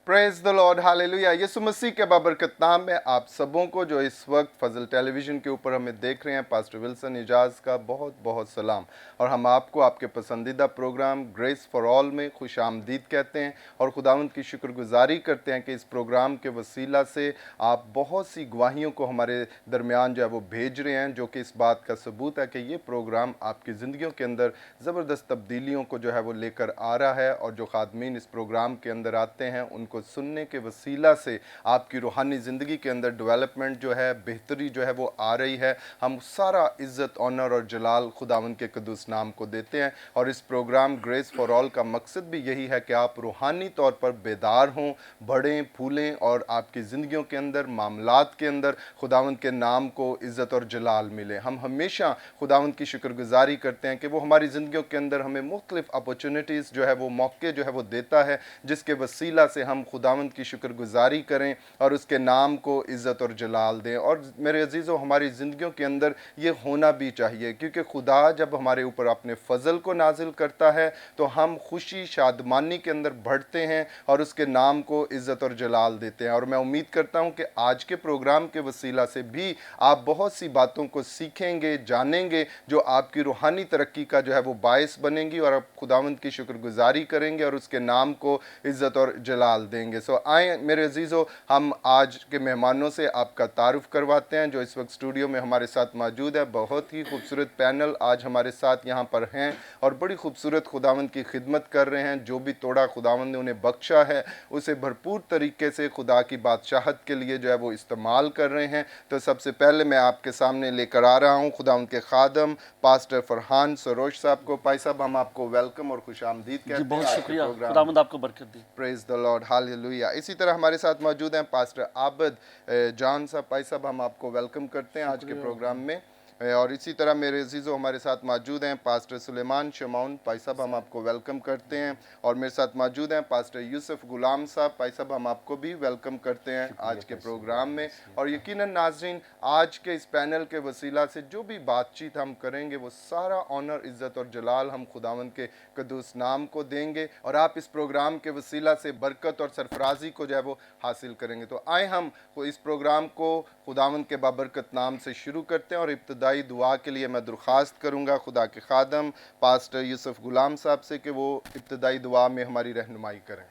Praise the Lord, hallelujah. Yeshu Masih के बाबरकत नाम में आप सबों को जो इस वक्त फजल टेलीविज़न के ऊपर हमें देख रहे हैं, पास्टर विल्सन इजाज़ का बहुत बहुत सलाम। और हम आपको आपके पसंदीदा प्रोग्राम ग्रेस फॉर ऑल में खुश आमदीद कहते हैं और खुदावंद की शुक्रगुजारी करते हैं कि इस प्रोग्राम के वसीला से आप बहुत सी गवाहियों को हमारे दरमियान जो है वो भेज रहे हैं, जो कि इस बात का सबूत है कि ये प्रोग्राम आपकी ज़िंदगियों के अंदर ज़बरदस्त तब्दीलियों को जो है वो लेकर आ रहा है। और जो खादमीन इस प्रोग्राम के अंदर आते हैं उनको सुनने के वसीला से आपकी रूहानी ज़िंदगी के अंदर डेवलपमेंट जो है, बेहतरी जो है वो आ रही है। हम सारा इज़्ज़त, ऑनर और जलाल खुदावंद के कदूस नाम को देते हैं। और इस प्रोग्राम ग्रेस फॉर ऑल का मकसद भी यही है कि आप रूहानी तौर पर बेदार हों, बढ़ें, फूलें और आपकी ज़िंदगियों के अंदर, मामलात के अंदर खुदावंद के नाम को इज़्ज़त और जलाल मिले। हम हमेशा खुदावंद की शुक्रगुजारी करते हैं कि वो हमारी ज़िंदगियों के अंदर हमें मुख्तलिफ़ अपॉर्चुनिटीज़ जो है वो मौके जो है वो देता है, जिसके वसीला से हम खुदावंद की शुक्रगुजारी करें और उसके नाम को इज़्ज़त और जलाल दें। और मेरे अजीज़ों, हमारी ज़िंदगियों के अंदर ये होना भी चाहिए, क्योंकि खुदा जब हमारे ऊपर अपने फ़ज़ल को नाजिल करता है तो हम खुशी शादमानी के अंदर बढ़ते हैं और उसके नाम को इज़्ज़त और जलाल देते हैं। और मैं उम्मीद करता हूँ कि आज के प्रोग्राम के वसीला से भी आप बहुत सी बातों को सीखेंगे, जानेंगे, जो आपकी रूहानी तरक्की का जो है वो बायस बनेंगी और आप खुदावंद की शुक्रगुजारी करेंगे और उसके नाम को इज़्ज़त और जलाल देंगे। सो आए मेरे अजीज़ों, हम आज के मेहमानों से आपका तारुफ करवाते हैं जो इस वक्त स्टूडियो में हमारे साथ मौजूद है। बहुत ही खूबसूरत पैनल आज हमारे साथ यहाँ पर हैं और बड़ी खूबसूरत खुदावंद की खिदमत कर रहे हैं। जो भी तोड़ा खुदावंद ने उन्हें बख्शा है उसे भरपूर तरीके से खुदा की बादशाहत के लिए जो है वो इस्तेमाल कर रहे हैं। तो सबसे पहले मैं आपके सामने लेकर आ रहा हूँ खुदावंद के खादम पास्टर फरहान सरोज साहब को। भाई साहब, हम आपको वेलकम और खुश आमदीद कहते हैं। बहुत शुक्रिया, खुदावंद आपको बरकत दी। Praise the Lord, hallelujah. इसी तरह हमारे साथ मौजूद हैं पास्टर आबद जॉन साहब। भाई साहब, हम आपको वेलकम करते हैं आज के प्रोग्राम में। और इसी तरह मेरे अजीज़ों हमारे साथ मौजूद हैं पास्टर सुलेमान शमाउन। भाई साहब, हम आपको वेलकम करते हैं। और मेरे साथ मौजूद हैं पास्टर यूसुफ गुलाम साहब। भाई साहब, हम आपको भी वेलकम करते हैं आज के प्रोग्राम में। और यकीनन नाज़रीन, आज के इस पैनल के वसीला से जो भी बातचीत हम करेंगे वो सारा ऑनर, इज़्ज़त और जलाल हम खुदावंद के कदूस नाम को देंगे और आप इस प्रोग्राम के वसीला से बरकत और सरफराजी को जो है वो हासिल करेंगे। तो आए हम इस प्रोग्राम को खुदावंद के बाबरकत नाम से शुरू करते हैं। और इब्तदाई दुआ के लिए मैं दरख्वास्त करूंगा खुदा के खादम पास्टर यूसुफ गुलाम साहब से कि वो इब्तदाई दुआ में हमारी रहनुमाई करें।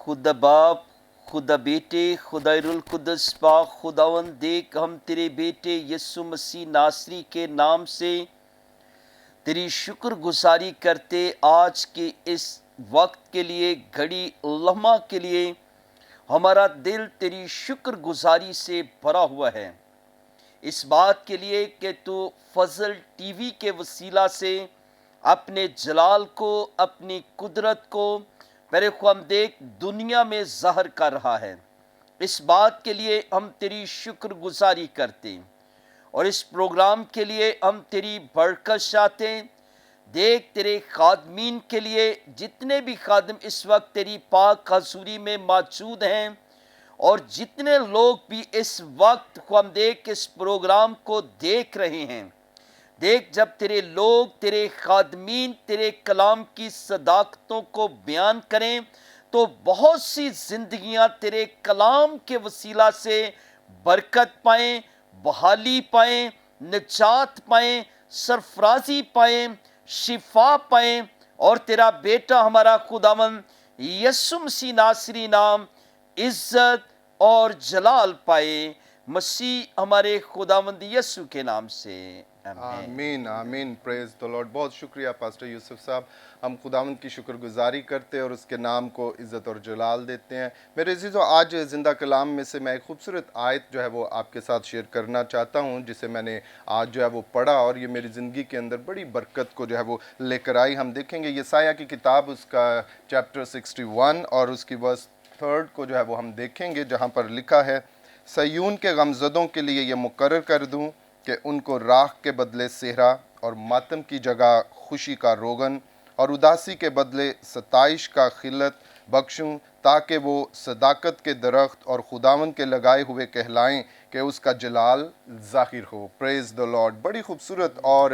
खुदा बाप, खुदा बेटे, खुदाइरुल कुद्दस पाक खुदावंद, देख हम तेरे बेटे यीशु मसीह नासरी के नाम से तेरी शुक्रगुजारी करते आज के इस वक्त के लिए, घड़ी लम्हा के लिए हमारा दिल तेरी शुक्रगुजारी से भरा हुआ है। इस बात के लिए कि तू फजल टीवी के वसीला से अपने जलाल को, अपनी कुदरत को मेरे ख्वाम देख दुनिया में ज़ाहिर कर रहा है। इस बात के लिए हम तेरी शुक्रगुजारी करते और इस प्रोग्राम के लिए हम तेरी बरकत चाहते हैं। देख तेरे खादमीन के लिए, जितने भी खादम इस वक्त तेरी पाक हजूरी में मौजूद हैं और जितने लोग भी इस वक्त को हम देख इस प्रोग्राम को देख रहे हैं, देख जब तेरे लोग, तेरे खादमीन तेरे कलाम की सदाकतों को बयान करें तो बहुत सी जिंदगियां तेरे कलाम के वसीला से बरकत पाएं, बहाली पाएं, निजात पाएं, सरफराजी पाएं, शिफा पाएं और तेरा बेटा हमारा खुदावंद यीशु मसीह नासरी नाम इज्जत और जलाल पाए, मसीह हमारे खुदावंद यीशु के नाम से, आमीन आमीन। Praise the Lord. बहुत शुक्रिया पास्टर यूसुफ साहब। हम खुदावंद की शुक्रगुजारी करते हैं और उसके नाम को इज़्ज़त और जलाल देते हैं। मेरे अजीज़ों, आज ज़िंदा कलाम में से मैं एक खूबसूरत आयत जो है वो आपके साथ शेयर करना चाहता हूँ, जिसे मैंने आज जो है वो पढ़ा और ये मेरी ज़िंदगी के अंदर बड़ी बरकत को जो है वो लेकर आई। हम देखेंगे यसाया की किताब, उसका चैप्टर 61 और उसकी वर्स 3 को जो है वो हम देखेंगे, जहाँ पर लिखा है, सयून के गमज़दों के लिए ये मुकर्रर कर दूँ कि उनको राख के बदले सेहरा और मातम की जगह खुशी का रोगन और उदासी के बदले सताइश का खिलत बख्शूं, ताकि वो सदाकत के दरख्त और खुदावन के लगाए हुए कहलाएं کہ اس کا جلال ظاہر ہو. پریز دا لارڈ. بڑی خوبصورت اور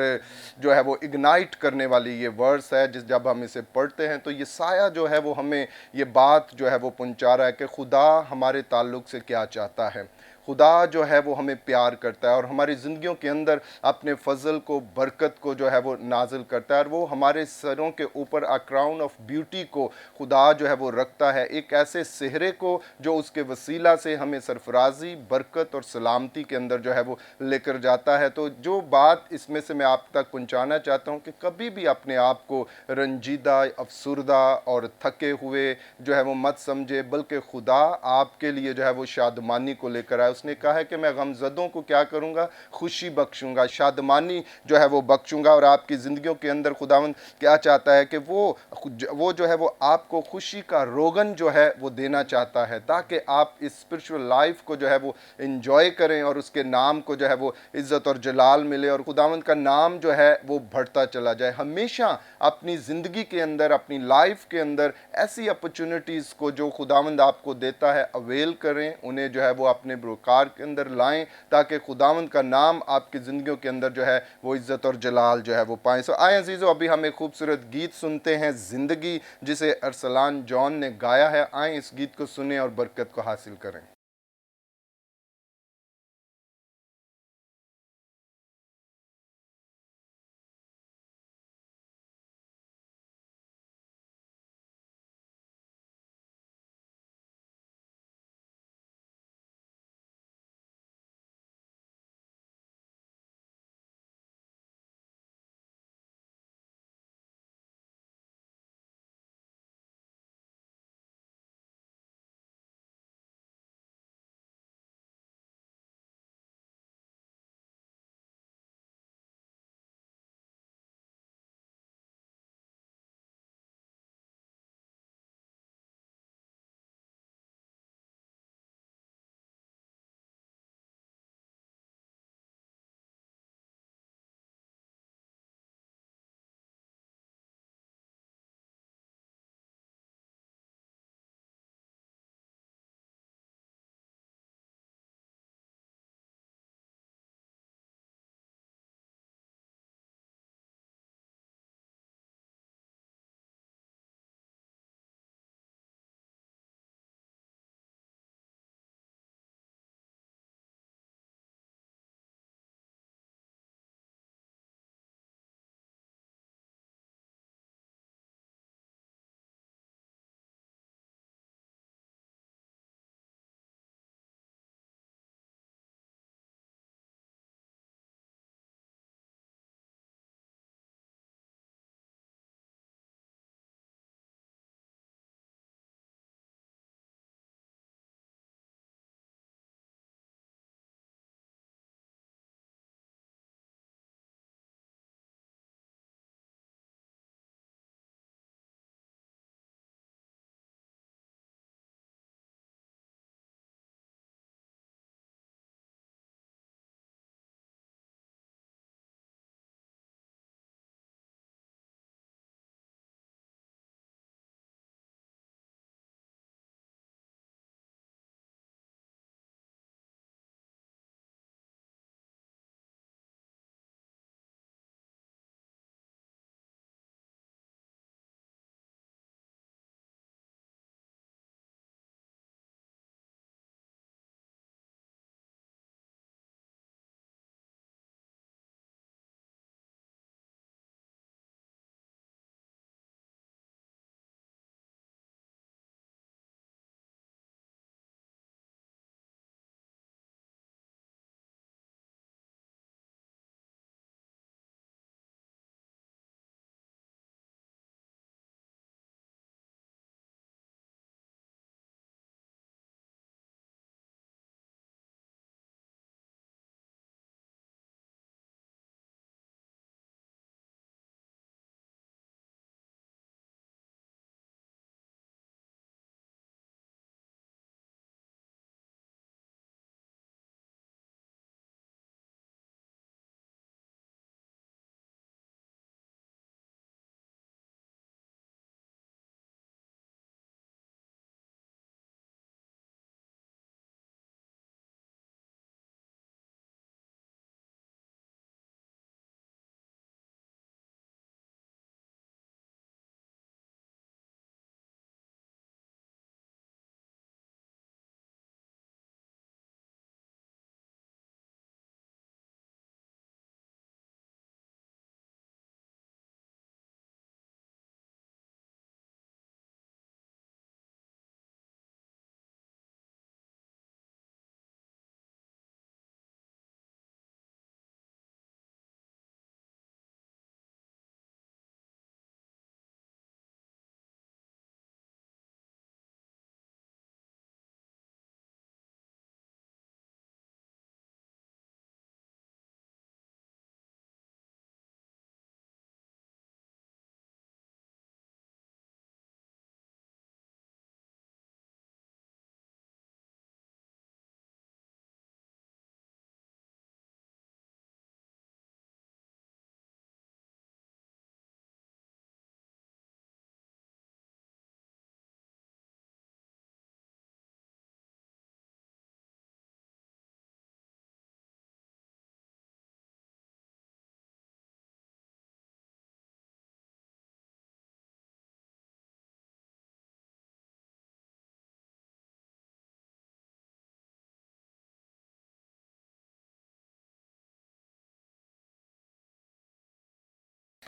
جو ہے وہ اگنائٹ کرنے والی یہ ورس ہے. جب ہم اسے پڑھتے ہیں تو یہ سایہ جو ہے وہ ہمیں یہ بات جو ہے وہ پہنچا رہا ہے کہ خدا ہمارے تعلق سے کیا چاہتا ہے. خدا جو ہے وہ ہمیں پیار کرتا ہے اور ہماری زندگیوں کے اندر اپنے فضل کو، برکت کو جو ہے وہ نازل کرتا ہے، اور وہ ہمارے سروں کے اوپر کراؤن آف بیوٹی کو خدا جو ہے وہ رکھتا ہے، ایک ایسے سہرے کو جو اس کے وسیلہ سے ہمیں سرفرازی، برکت اور سلامتی کے اندر جو ہے وہ لے کر جاتا ہے. تو جو بات اس میں سے میں آپ تک پہنچانا چاہتا ہوں کہ کبھی بھی اپنے آپ کو رنجیدہ، افسردہ اور تھکے ہوئے جو ہے وہ مت سمجھے، بلکہ خدا آپ کے لیے جو ہے وہ شادمانی کو لے کر آئے. اس نے کہا ہے کہ میں غمزدوں کو کیا کروں گا؟ خوشی بخشوں گا، شادمانی جو ہے وہ بخشوں گا. اور آپ کی زندگیوں کے اندر خداوند کیا چاہتا ہے کہ وہ جو ہے وہ آپ کو خوشی کا روغن جو ہے وہ دینا چاہتا ہے، تاکہ آپ اس اسپرچول لائف کو جو ہے وہ انجوائے کریں اور اس کے نام کو جو ہے وہ عزت اور جلال ملے اور خداوند کا نام جو ہے وہ بڑھتا چلا جائے. ہمیشہ اپنی زندگی کے اندر، اپنی لائف کے اندر ایسی اپرچونٹیز کو جو خداوند آپ کو دیتا ہے اویل کریں، انہیں جو ہے وہ اپنے بروکار کے اندر لائیں، تاکہ خداوند کا نام آپ کی زندگیوں کے اندر جو ہے وہ عزت اور جلال جو ہے وہ پائیں. آئیں عزیزو، ابھی ہم ایک خوبصورت گیت سنتے ہیں، زندگی، جسے ارسلان جان نے گایا ہے. آئیں اس گیت کو سنیں اور برکت کو حاصل کریں.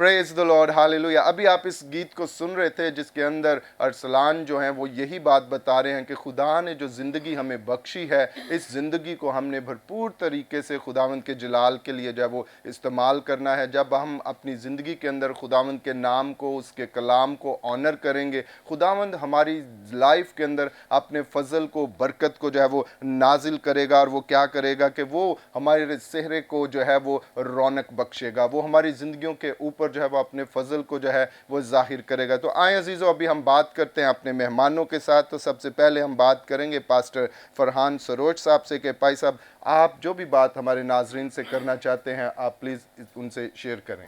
Praise the Lord, hallelujah. अभी आप इस गीत को सुन रहे थे जिसके अंदर अरसलान जो हैं वो यही बात बता रहे हैं कि खुदा ने जो ज़िंदगी हमें बख्शी है, इस ज़िंदगी को हमने भरपूर तरीके से खुदावंद के जलाल के लिए जो है वो इस्तेमाल करना है। जब हम अपनी ज़िंदगी के अंदर खुदावंद के नाम को, उसके कलाम को ऑनर करेंगे, खुदावंद हमारी लाइफ के अंदर अपने फजल को, बरकत को जो है वो नाजिल करेगा। और वो क्या करेगा कि वो हमारे चेहरे को जो है वो रौनक बख्शेगा, वो हमारी ज़िंदगियों के ऊपर जो है वो अपने फजल को जो है वो जाहिर करेगा। तो आए अजीज़ों, अभी हम बात करते हैं अपने मेहमानों के साथ। तो सबसे पहले हम बात करेंगे पास्टर फरहान सरोज साहब से कि भाई साहब, आप जो भी बात हमारे नाजरीन से करना चाहते हैं, आप प्लीज़ उनसे शेयर करें।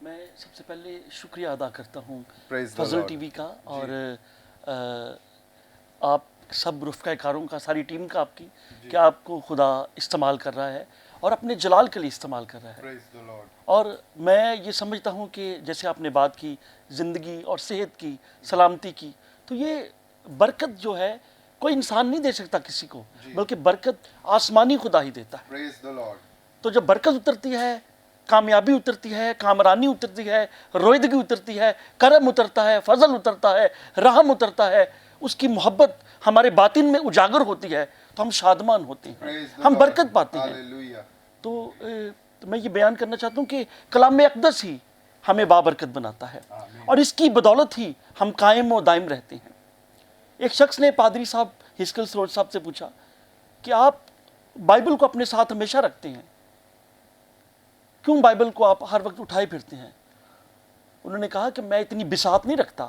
मैं सबसे पहले शुक्रिया अदा करता हूँ Praise the Fazal Lord. TV का और आप सब रुफ़क़ाकारों का, सारी टीम का आपकी, कि आपको खुदा इस्तेमाल कर रहा है और अपने जलाल के लिए इस्तेमाल कर रहा है। Praise the Lord. और मैं ये समझता हूँ कि जैसे आपने बात की ज़िंदगी और सेहत की, सलामती की, तो ये बरकत जो है कोई इंसान नहीं दे सकता किसी को, बल्कि बरकत आसमानी खुदा ही देता है। Praise the Lord. तो जब बरकत उतरती है, कामयाबी उतरती है, कामरानी उतरती है, रोइदगी उतरती है, करम उतरता है, फजल उतरता है, रहम उतरता है, उसकी मोहब्बत हमारे बातिन में उजागर होती है, तो हम शादमान होते हैं, Praise the हम Lord. बरकत पाते हैं। Hallelujah. तो मैं ये बयान करना चाहता हूँ कि कलाम अक़दस ही हमें बाबरकत बनाता है और इसकी बदौलत ही हम कायम और दायम रहते हैं। एक शख्स ने पादरी साहब हिस्कियल सरोज साहब से पूछा कि आप बाइबल को अपने साथ हमेशा रखते हैं, क्यों बाइबल को आप हर वक्त उठाए फिरते हैं? उन्होंने कहा कि मैं इतनी बिसात नहीं रखता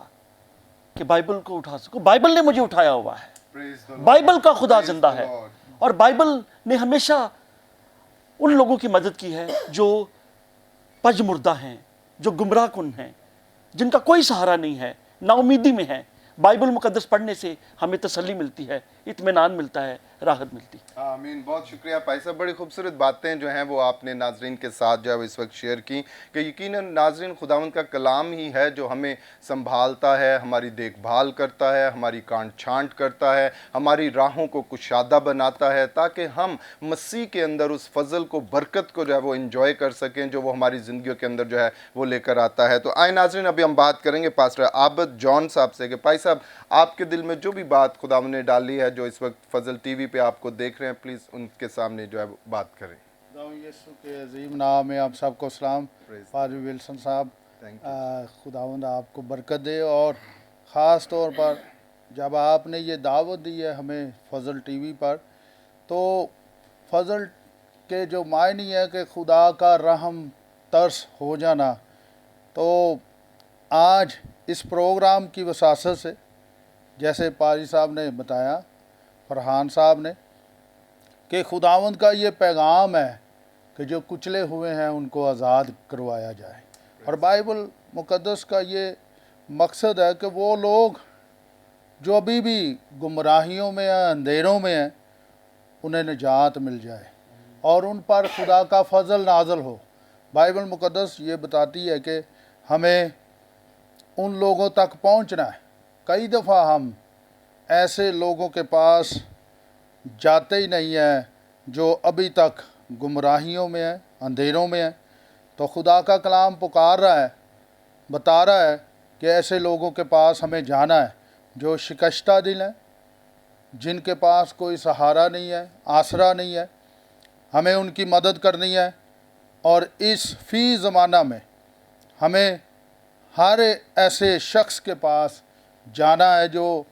कि बाइबल को उठा सकूं, बाइबल ने मुझे उठाया हुआ है। Praise the Lord. बाइबल का खुदा Praise जिंदा the है Lord. और बाइबल ने हमेशा उन लोगों की मदद की है जो पजमुर्दा हैं, जो गुमराह कुन हैं, जिनका कोई सहारा नहीं है, नाउमीदी में है। बाइबल मुकद्दस पढ़ने से हमें तसल्ली मिलती है, इत्मीनान मिलता है, राहत मिलती है। आमीन। बहुत शुक्रिया भाई साहब। बड़ी खूबसूरत बातें जो हैं वो आपने नाजरीन के साथ जो है वो इस वक्त शेयर की कि यकीनन नाजरीन, खुदावंद का कलाम ही है जो हमें संभालता है, हमारी देखभाल करता है, हमारी कांट छांट करता है, हमारी राहों को कुशादा बनाता है, ताकि हम मसीह के अंदर उस फजल को, बरकत को जो है वो इंजॉय कर सकें, जो वो हमारी ज़िंदगियों के अंदर जो है वो लेकर आता है। तो आए नाजरीन, अभी हम बात करेंगे पास्टर आबद जॉन साहब से कि भाई साहब, आपके दिल में जो भी बात खुदावंद ने डाली है, जो इस वक्त फजल टीवी पे आपको देख रहे हैं, प्लीज़ उनके सामने जो है वो बात करें। खुदावंद यीशु के अजीम नाम में आप सबको सलाम। Praise पादरी विल्सन साहब, Thank you. खुदावंद आपको बरकत दे। और ख़ास तौर पर जब आपने ये दावत दी है हमें फजल टीवी पर, तो फजल के जो मायने है कि खुदा का रहम तरस हो जाना, तो आज इस प्रोग्राम की वसासत से, जैसे पारी साहब ने बताया, फरहान साहब ने, कि खुदावंद का ये पैगाम है कि जो कुचले हुए हैं उनको आज़ाद करवाया जाए। और बाइबल मुकद्दस का ये मकसद है कि वो लोग जो अभी भी गुमराहियों में हैं, अंधेरों में हैं, उन्हें निजात मिल जाए और उन पर खुदा का फजल नाजल हो। बाइबल मुकद्दस ये बताती है कि हमें उन लोगों तक पहुंचना है। कई दफ़ा हम ऐसे लोगों के पास जाते ही नहीं हैं जो अभी तक गुमराहियों में हैं, अंधेरों में हैं। तो खुदा का कलाम पुकार रहा है, बता रहा है कि ऐसे लोगों के पास हमें जाना है जो शिकस्ता दिल हैं, जिनके पास कोई सहारा नहीं है, आसरा नहीं है। हमें उनकी मदद करनी है। और इस फ़ी ज़माना में हमें हर ऐसे शख्स के पास जाना है जो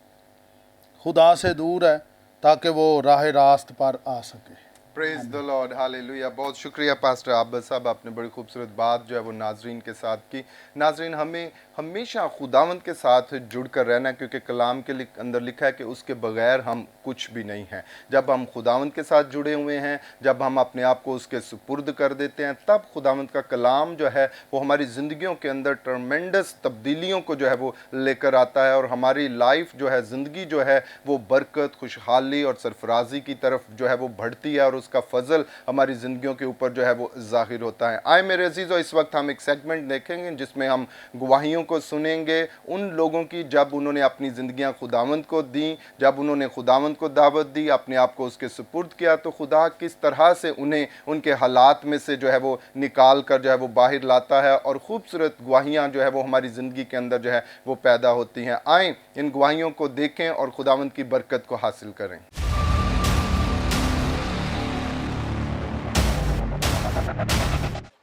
खुदा से दूर है, ताकि वो राह रास्त पर आ सके। Praise the Lord, hallelujah. बहुत शुक्रिया पास्टर आबद साहब, आपने बड़ी खूबसूरत बात जो है वो नाजरीन के साथ की। नाजरीन, हमें हमेशा खुदावंद के साथ जुड़ कर रहना है, क्योंकि कलाम के अंदर लिखा है कि उसके बगैर हम कुछ भी नहीं हैं। जब हम खुदावंद के साथ जुड़े हुए हैं, जब हम अपने आप को उसके सुपुर्द कर देते हैं, तब खुदावंद का कलाम जो है वो हमारी ज़िंदगियों के अंदर ट्रमेंडस तब्दीलियों को जो है वो लेकर आता है, और हमारी लाइफ जो है, ज़िंदगी जो है वो बरकत, खुशहाली और सरफराजी की तरफ जो है वो बढ़ती है, और उसका फजल हमारी ज़िंदगियों के ऊपर जो है वो ज़ाहिर होता है। आए मेरे अजीज़ों, इस वक्त हम एक सेगमेंट देखेंगे जिसमें हम गवाहियों को सुनेंगे, उन लोगों की जब उन्होंने अपनी ज़िंदगियाँ खुदावंद को दी, जब उन्होंने खुदावंद को दावत दी, अपने आप को उसके सुपुर्द किया, तो खुदा किस तरह से उन्हें उनके हालात में से जो है वो निकाल कर जो है वो बाहर लाता है, और ख़ूबसूरत गवाहियाँ जो है वो हमारी ज़िंदगी के अंदर जो है वो पैदा होती हैं। आएँ इन गवाहियों को देखें और खुदावंद की बरकत को हासिल करें।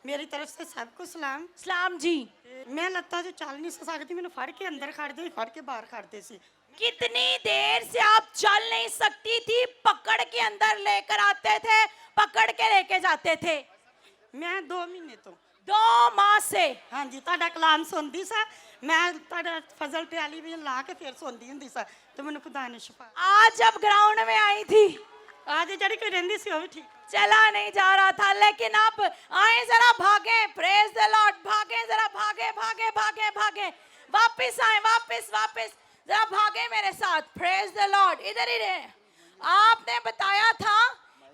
मेरी तरफ से सबको सलाम। सलाम जी। मैं लत्ता जो चल नहीं सकती, मैंने फड़ के अंदर खड़ दे, फड़ के बाहर खड़ दे सी। कितनी देर से आप चल नहीं सकती थी? पकड़ के अंदर लेकर आते थे, पकड़ के लेके जाते थे। मैं 2 महीने तो 2 माह से। हाँ जी, ਤੁਹਾਡਾ ਕਲਾਮ ਸੁਣਦੀ ਸਾਂ मैं, ਤੁਹਾਡਾ ਫਜ਼ਲ ਟੈਲੀਵਿਜ਼ਨ ਲਾ ਕੇ ਫਿਰ ਸੁਣਦੀ ਹੁੰਦੀ ਸਾਂ ਤੇ ਮੈਨੂੰ ਖੁਦਾ ਨੇ ਸ਼ਿਫਾ। आज जब ग्राउंड में आई थी, आज ਜਿਹੜੀ ਕੋਈ ਰਹਿੰਦੀ ਸੀ ਉਹ ਵੀ ठीक। चला नहीं जा रहा था, लेकिन अब आए जरा भागे, प्रेज द लॉर्ड, भागे जरा, भागे भागे भागे भागे, वापस आए, वापस वापस जरा भागे मेरे साथ, प्रेज द लॉर्ड। इधर ही रहे। आपने बताया था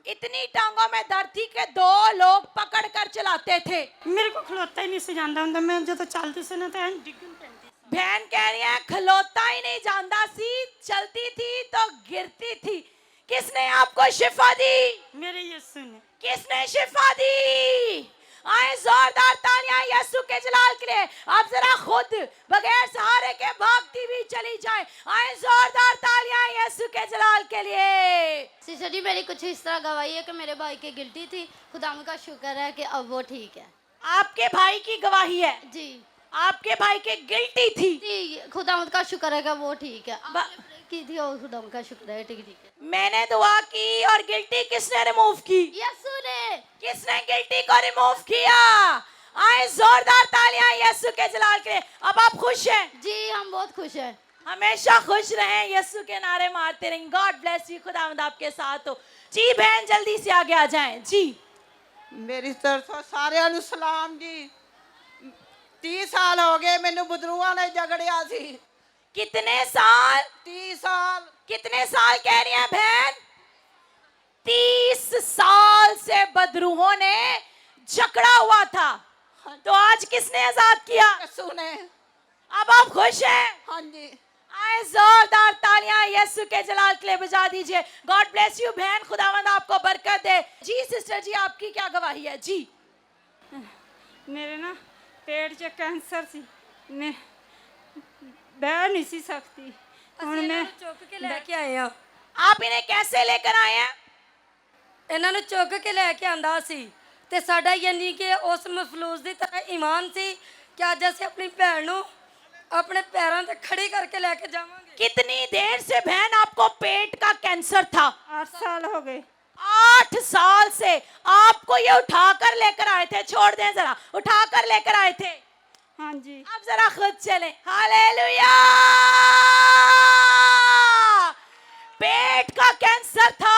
इतनी टांगों में दर्द थी कि 2 लोग पकड़ कर चलाते थे। ਮੇਰੇ ਕੋ ਖਲੋਤਾ ਹੀ ਨਹੀਂ ਸੀ ਜਾਂਦਾ ਹੁੰਦਾ, ਮੈਂ ਜਦੋਂ ਚੱਲਦੀ ਸੀ ਨਾ ਤਾਂ ਐਂ ਡਿੱਗਣ ਪੈਂਦੀ। बहन कह रही है खलोता ही नहीं जानता सी, चलती थी तो गिरती थी। किसने आपको शिफा दी? ਮੇਰੇ ਯਿਸੂ ਨੇ। किसने शिफा दी? आए जोरदार तालियां यीशु के जलाल के लिए। आप जरा खुद बगैर सहारे के भागती हुई चली जाए। आए जोरदार तालियां यीशु के जलाल के लिए। सिस्टर जी, मेरी कुछ इस तरह गवाही है कि मेरे भाई की गिल्टी थी, खुदा का शुक्र है कि अब वो ठीक है। आपके भाई की गवाही है? जी आपके भाई के गिल्टी थी। जी, खुदा का शुक्र है कि वो ठीक है। की थी और खुदा का शुक्र है ठीक है। मैंने दुआ की और गिल्टी किसने रिमूव की? यीशु ने। किसने गिल्टी को रिमूव किया? आए जोरदार तालियां यीशु के जलाल के लिए। अब आप खुश हैं? जी, हम बहुत खुश हैं। हमेशा खुश रहें, यीशु के नारे मारते रहें। गॉड ब्लेस यू, खुदावंद आपके साथ हो। जी बहन जल्दी से आगे आ जाएं। जी ਮੇਰੀ ਤਰਫੋਂ ਸਾਰਿਆਂ ਨੂੰ ਸਲਾਮ ਜੀ। 30 ਸਾਲ ਹੋ ਗਏ ਮੈਨੂੰ ਬਦਰੂਆਂ ਨੇ ਝਗੜਿਆ ਸੀ। कितने साल? 30 साल। कितने साल कह रही हैं बहन? 30 साल से बदरूहों ने झगड़ा हुआ था, तो आज किसने आजाद किया? यीशु ने। अब आप खुश हैं? हाँ जी। आए जोरदार तालियां यीशु के जलाल के लिए बजा दीजिए। गॉड ब्लेस यू बहन, खुदावंद आपको बरकत दे। जी सिस्टर जी, आपकी क्या गवाही है? जी ਮੇਰੇ ਨਾ ਪੇਟ 'ਚ ਕੈਂਸਰ ਸੀ, ਮੈਂ ਬਹਿ ਨਹੀਂ ਸੀ ਸਕਦੀ। ਹੁਣ ਮੈਂ ਚੁੱਕ ਕੇ ਲੈ ਕੇ ਆਏ ਆ। आप इन्हें कैसे लेकर आए हैं? ਇਹਨਾਂ ਨੂੰ ਚੁੱਕ ਕੇ ਲੈ ਕੇ ਆਂਦਾ ਸੀ ਤੇ ਸਾਡਾ ਯਾਨੀ ਕਿ ਉਸ ਮਫਲੂਸ ਦੀ ਤਰ੍ਹਾਂ ਈਮਾਨ ਸੀ ਕਿ ਅੱਜ ਅਸੀਂ ਆਪਣੀ ਭੈਣ ਨੂੰ ਆਪਣੇ ਪੈਰਾਂ ਤੇ ਖੜੀ ਕਰਕੇ ਲੈ ਕੇ ਜਾਵਾਂਗੇ। कितनी देर से बहन आपको पेट का कैंसर था? 8 साल हो गए। 8 साल से आपको ये उठाकर लेकर आए थे। छोड़ दें जरा, उठाकर लेकर आए थे। हाँ जी। अब जरा खुद चलें। हालेलुया। पेट का कैंसर था,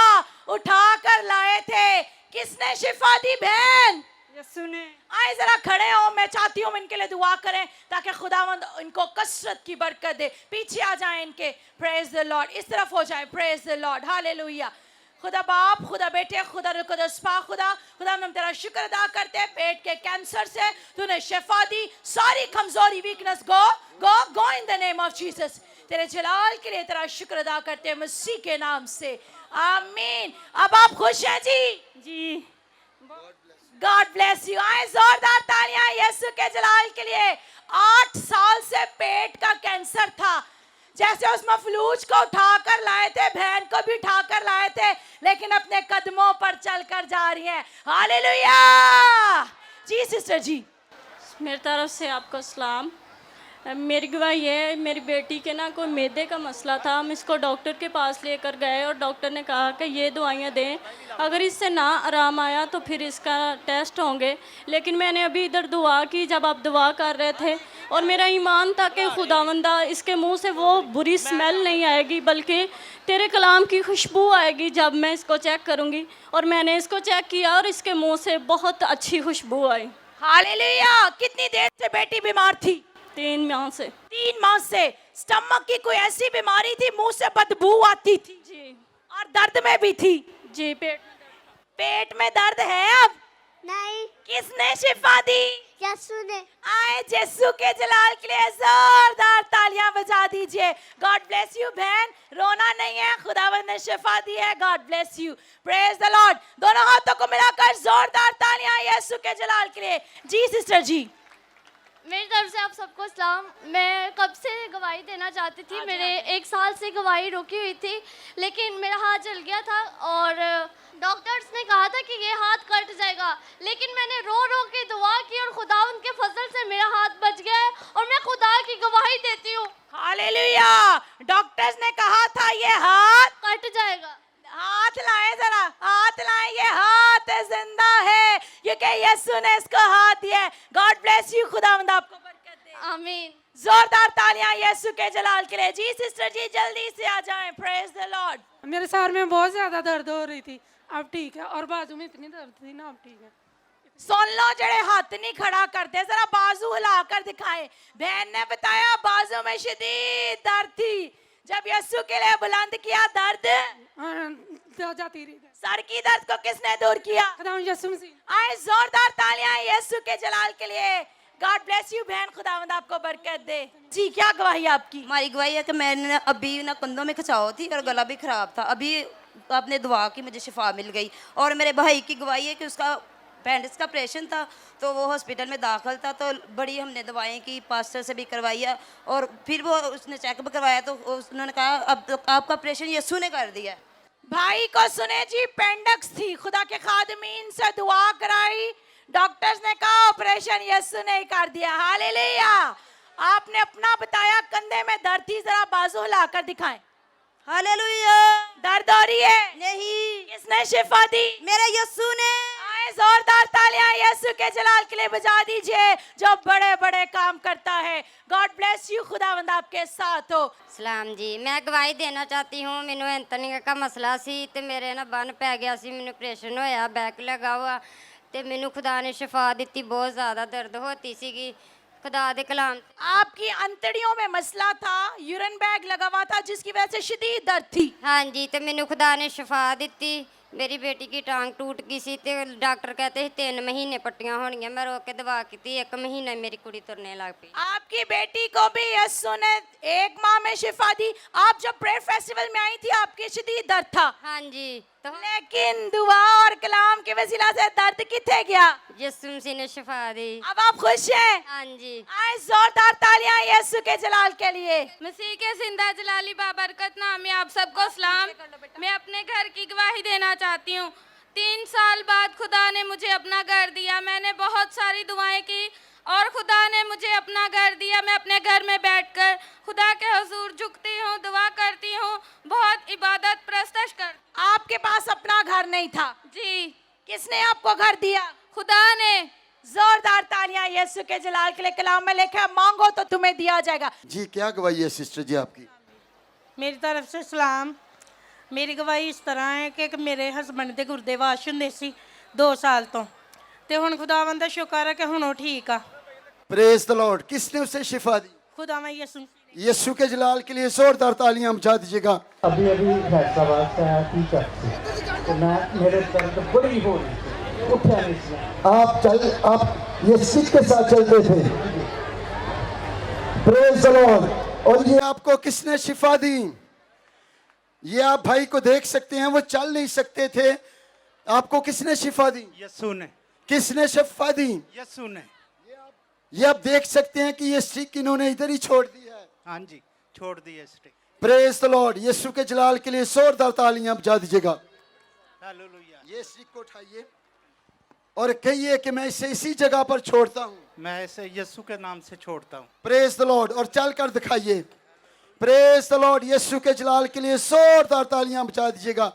उठाकर लाए थे। किसने शिफा दी बहन? यीशु ने। आए जरा खड़े हो, मैं चाहती हूँ इनके लिए दुआ करें ताकि खुदावंद इनको कसरत की बरकत दे। पीछे आ जाएं इनके। Praise the Lord. इस तरफ हो जाएं। Praise the Lord. हालेलुया। खुदा बाप, खुदा बेटे, खुदा रुल कुद्दुस पाक, खुदा हम तेरा शुक्र अदा करते हैं। पेट के कैंसर से तूने शिफा दी। सारी कमजोरी, weakness go go go in the name of Jesus. तेरे जलाल के लिए तेरा शुक्र अदा करते हैं मसीह के नाम से, आमीन। अब आप खुश हैं जी? जी। God bless you. आए जोरदार तालियां यीशु के जलाल के लिए। 8 साल से पेट का कैंसर था। जैसे उस मफलूज को उठाकर लाए थे, बहन को भी उठाकर लाए थे, लेकिन अपने कदमों पर चलकर जा रही हैं। हालेलुया। जी सिस्टर जी। मेरी तरफ से आपको सलाम। मेरी गवाही है, मेरी बेटी के ना कोई मैदे का मसला था। हम इसको डॉक्टर के पास लेकर गए और डॉक्टर ने कहा कि ये दवाइयाँ दें, अगर इससे ना आराम आया तो फिर इसका टेस्ट होंगे। लेकिन मैंने अभी इधर दुआ की जब आप दुआ कर रहे थे, और मेरा ईमान था कि खुदावंदा इसके मुंह से वो बुरी स्मेल नहीं आएगी, बल्कि तेरे कलाम की खुशबू आएगी जब मैं इसको चेक करूँगी। और मैंने इसको चेक किया और इसके मुंह से बहुत अच्छी खुशबू आई। हालेलुया। कितनी देर से बेटी बीमार थी? 3 माह से। 3 माह से। स्टमक की कोई ऐसी बीमारी थी, मुंह से बदबू आती थी जी। और दर्द में भी थी? जी, पेट में दर्द है अब? नहीं, किसने शिफा दी? यीशु ने। आए यीशु के जलाल के लिए जोरदार तालियां बजा दीजिए। गॉड ब्लेस यू बहन, रोना नहीं है, खुदावंद ने शिफा दी है। God bless you, praise the Lord. दोनों हाथों को मिलाकर जोरदार तालियां यीशु के जलाल के लिए। जी सिस्टर जी। मेरी तरफ से आप सबको सलाम। मैं कब से गवाही देना चाहती थी, मेरे 1 साल से गवाही रुकी हुई थी, लेकिन मेरा हाथ जल गया था और डॉक्टर्स ने कहा था कि ये हाथ कट जाएगा, लेकिन मैंने रो रो के दुआ की और खुदा उनके फजल से मेरा हाथ बच गया है और मैं खुदा की गवाही देती हूँ। हालेलुया। डॉक्टर्स ने कहा था ये हाथ कट जाएगा। हाथ लाएं, जरा हाथ लाएं, ये हाथ जिंदा है क्योंकि यीशु ने इसको हाथ दिया। गॉड ब्लेस यू, खुदावंद आपको बरकत दे। आमीन। जोरदार तालियां यीशु के जलाल के लिए। जी सिस्टर जी जल्दी से आ जाएं। Praise the Lord. मेरे सर में बहुत ज्यादा दर्द हो रही थी, अब ठीक है, और बाजू में इतनी दर्द थी ना, अब ठीक है। सुन लो, जड़े हाथ नहीं खड़ा करते जरा बाजू हिलाकर दिखाएं। बहन ने बताया बाजू में शदीद दर्द थी, जब यीशु के लिए बुलंद किया दर्द जाती रही। सर की दर्द को किसने दूर किया? यीशु मसीह। आए जोरदार तालियां यीशु के जलाल के लिए। गॉड ब्लेस यू बहन, खुदावंद आपको बरकत दे। जी क्या गवाही आपकी? हमारी गवाही है कि मैंने अभी ना कंधों में खिंचाव थी और गला भी खराब था, अभी आपने दुआ की मुझे शिफा मिल गई। और मेरे भाई की गवाही है कि उसका अपेंडिक्स का ऑपरेशन था, तो वो हॉस्पिटल में दाखिल था, तो बड़ी हमने दवाएं की, पास्टर से भी करवाई है, और फिर वो उसने चेकअप करवाया तो उन्होंने कहा अब तो आपका ऑपरेशन यीशु ने कर दिया। भाई को सुने जी, अपेंडिक्स थी, खुदा के खादमीन से दुआ कराई, डॉक्टर्स ने कहा ऑपरेशन यीशु ने कर दिया। हालेलुया। आपने अपना बताया कंधे में दर्द थी, जरा बाजू हिलाकर दिखाएं। हालेलुया। दर्द हो रही है? नहीं। किसने शिफा दी? मेरे यीशु ने। आए जोरदार तालियां यीशु के जलाल के लिए बजा दीजिए, जो बड़े बड़े काम करता है। गॉड ब्लेस यू, खुदावंद आपके साथ हो। सलाम जी, मैं गवाही देना चाहती हूँ। मैनू एंथनी का मसला सी ते मेरे ना बन पै गया सी, मैनू ऑपरेशन होया, बैक लगा हुआ, ते मैनू खुदा ने शिफा दी। बहुत ज़्यादा दर्द होती सी, खुदा दे कलाम। आपकी अंतड़ियों में मसला था, यूरिन बैग लगा हुआ था, जिसकी वजह से शदीद दर्द थी। हाँ जी, तो मैनू खुदा ने शिफा दी। मेरी बेटी की टांग टूट गई सी, ते डॉक्टर कहते 3 महीने पट्टियां होनियां। मैं रोक के दवा की, 1 महीने मेरी कुड़ी तुरने लग पई। आपकी बेटी को भी यीशु ने 1 माह में शिफा दी। आप जब प्रेयर फेस्टिवल में आई थी, आपके शदीद दर्द था। हाँ जी, तो लेकिन दुआ और कलाम के वसीला से दर्द किथे गया? यीशु मसीह ने शिफा दी। अब आप खुश हैं? हाँ जी। आए जोरदार तालियां यीशु के जलाल के लिए। मसीह के जिंदा जलाली बाबरकत नाम में आप सबको सलाम। मैं अपने घर की गवाही देना चाहती हूँ। 3 साल बाद खुदा ने मुझे अपना घर दिया। मैंने बहुत सारी दुआएं की और खुदा ने मुझे अपना घर दिया। मैं अपने घर में बैठकर खुदा के हुजूर झुकती हूँ, दुआ करती हूँ, बहुत इबादत प्रस्तश कर। आपके पास अपना घर नहीं था? जी। किसने आपको घर दिया? खुदा ने। जोरदार तालियां यीशु के जलाल के लिए। कलाम में लिखा है मांगो तो तुम्हें दिया जाएगा। जी क्या गवाही है सिस्टर जी आपकी? मेरी तरफ से सलाम। मेरी गवाही इस तरह है कि मेरे हसबैंड ਦੇ ਗੁਰਦੇ ਵਾਸ਼ ਹੁੰਦੇ ਸੀ 2 ਸਾਲ ਤੋਂ, ਤੇ ਹੁਣ ਖੁਦਾਵੰਦ ਦਾ ਸ਼ੁਕਰ ਹੈ ਕਿ ਹੁਣ ਉਹ ਠੀਕ ਆ। Praise the Lord. किसने उसे शिफा दी? खुदावंद यीशु। यीशु के जलाल के लिए जोरदार तालियां बजा दीजिएगा। अभी फैसलाबाद से आया थी चर्च, तो मैं मेरे दर्द बड़ी हो रही थी, उठा नहीं था। आप यीशु के साथ चल रहे थे। Praise the Lord. और ये आपको किसने शिफा दी? ये आप भाई को देख सकते हैं, वो चल नहीं सकते थे, आपको किसने शिफा दी? यीशु ने। किसने शिफा दी? यीशु ने। ये आप देख सकते हैं कि ये स्टिक इन्होंने इधर ही छोड़ दी है। हाँ जी, छोड़ दी है stick. Praise the Lord. Yeshu के जलाल के लिए जोरदार तालियां बजा दीजिएगा। हालेलुया। ये स्टिक को उठाइए और कहिए कि मैं इसे इसी जगह पर छोड़ता हूँ। मैं इसे यीशु के नाम से छोड़ता हूँ। Praise the Lord. और चल कर दिखाइए। Praise the Lord. यीशु के जलाल के लिए जोरदार तालियां बजा दीजिएगा।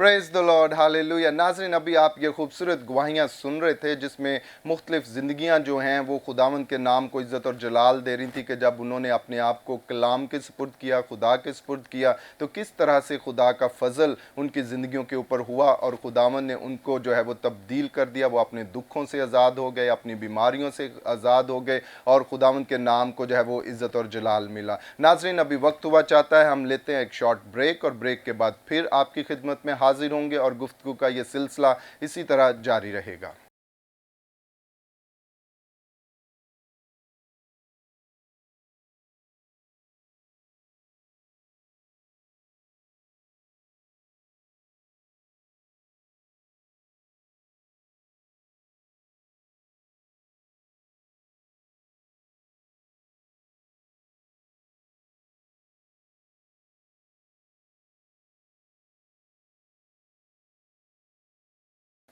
Praise the Lord, hallelujah. नाज़रीन, अभी आप ये खूबसूरत गवाहियाँ सुन रहे थे जिसमें मुख्तलिफ ज़िंदगियाँ जो हैं वो खुदावंद के नाम को इज़्ज़त और जलाल दे रही थी कि जब उन्होंने अपने आप को कलाम के सुपुर्द किया, खुदा के सुपुर्द किया, तो किस तरह से खुदा का फ़ज़ल उनकी ज़िंदगियों के ऊपर हुआ और खुदावंद ने उनको जो है वो तब्दील कर दिया। वो अपने दुखों से आज़ाद हो गए, अपनी बीमारियों से आज़ाद हो गए और खुदावंद के नाम को जो है वो इज़्ज़त और जलाल मिला। नाज़रीन, अभी वक्त हुआ चाहता है हम लेते हैं एक शॉर्ट ब्रेक और ब्रेक के बाद फिर आपकी खिदमत में हाजिर होंगे और गुफ्तगू का ये सिलसिला इसी तरह जारी रहेगा।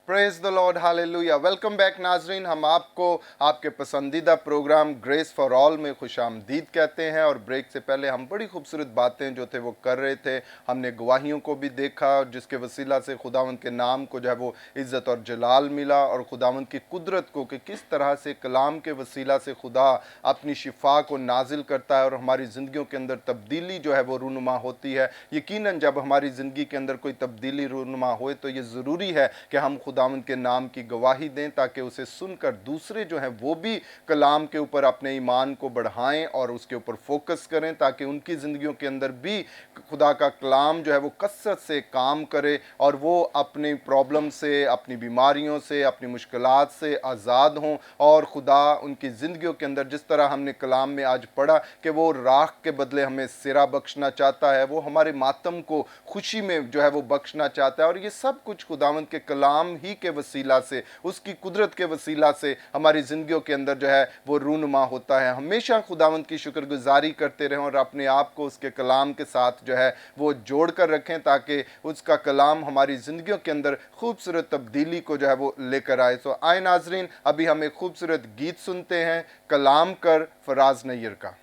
Praise the Lord, hallelujah. Welcome back नाजरीन, हम आपको आपके पसंदीदा प्रोग्राम ग्रेस फॉर ऑल में खुशामदीद कहते हैं। और ब्रेक से पहले हम बड़ी खूबसूरत बातें जो थे वो कर रहे थे। हमने गवाहियों को भी देखा जिसके वसीला से खुदावंद के नाम को जो है वो इज़्ज़त और जलाल मिला और खुदावंद की कुदरत को कि किस तरह से कलाम के वसीला से खुदा अपनी शिफा को नाजिल करता है और हमारी ज़िंदगियों के अंदर तब्दीली जो है वो रूनुमा होती है। यकीनन जब हमारी ज़िंदगी के अंदर कोई तब्दीली रूनुमा होए तो ये ज़रूरी है कि हम खुदावंद के नाम की गवाही दें ताकि उसे सुनकर दूसरे जो हैं वो भी कलाम के ऊपर अपने ईमान को बढ़ाएं और उसके ऊपर फोकस करें ताकि उनकी ज़िंदगियों के अंदर भी खुदा का कलाम जो है वो कसरत से काम करे और वो अपनी प्रॉब्लम से, अपनी बीमारियों से, अपनी मुश्किलात से आज़ाद हों। और खुदा उनकी ज़िंदगियों के अंदर जिस तरह हमने कलाम में आज पढ़ा कि वो राख के बदले हमें सिरा बख्शना चाहता है, वो हमारे मातम को खुशी में जो है वो बख्शना चाहता है। और ये सब कुछ खुदावंद के कलाम ही के वसीला से, उसकी कुदरत के वसीला से हमारी ज़िंदगियों के अंदर जो है वो रूनुमा होता है। हमेशा खुदावंद की शुक्रगुजारी करते रहें और अपने आप को उसके कलाम के साथ जो है वो जोड़ कर रखें ताकि उसका कलाम हमारी ज़िंदगियों के अंदर खूबसूरत तब्दीली को जो है वो लेकर आए। तो आए नाजरीन, अभी हम एक खूबसूरत गीत सुनते हैं, कलाम कर फराज नैयर का।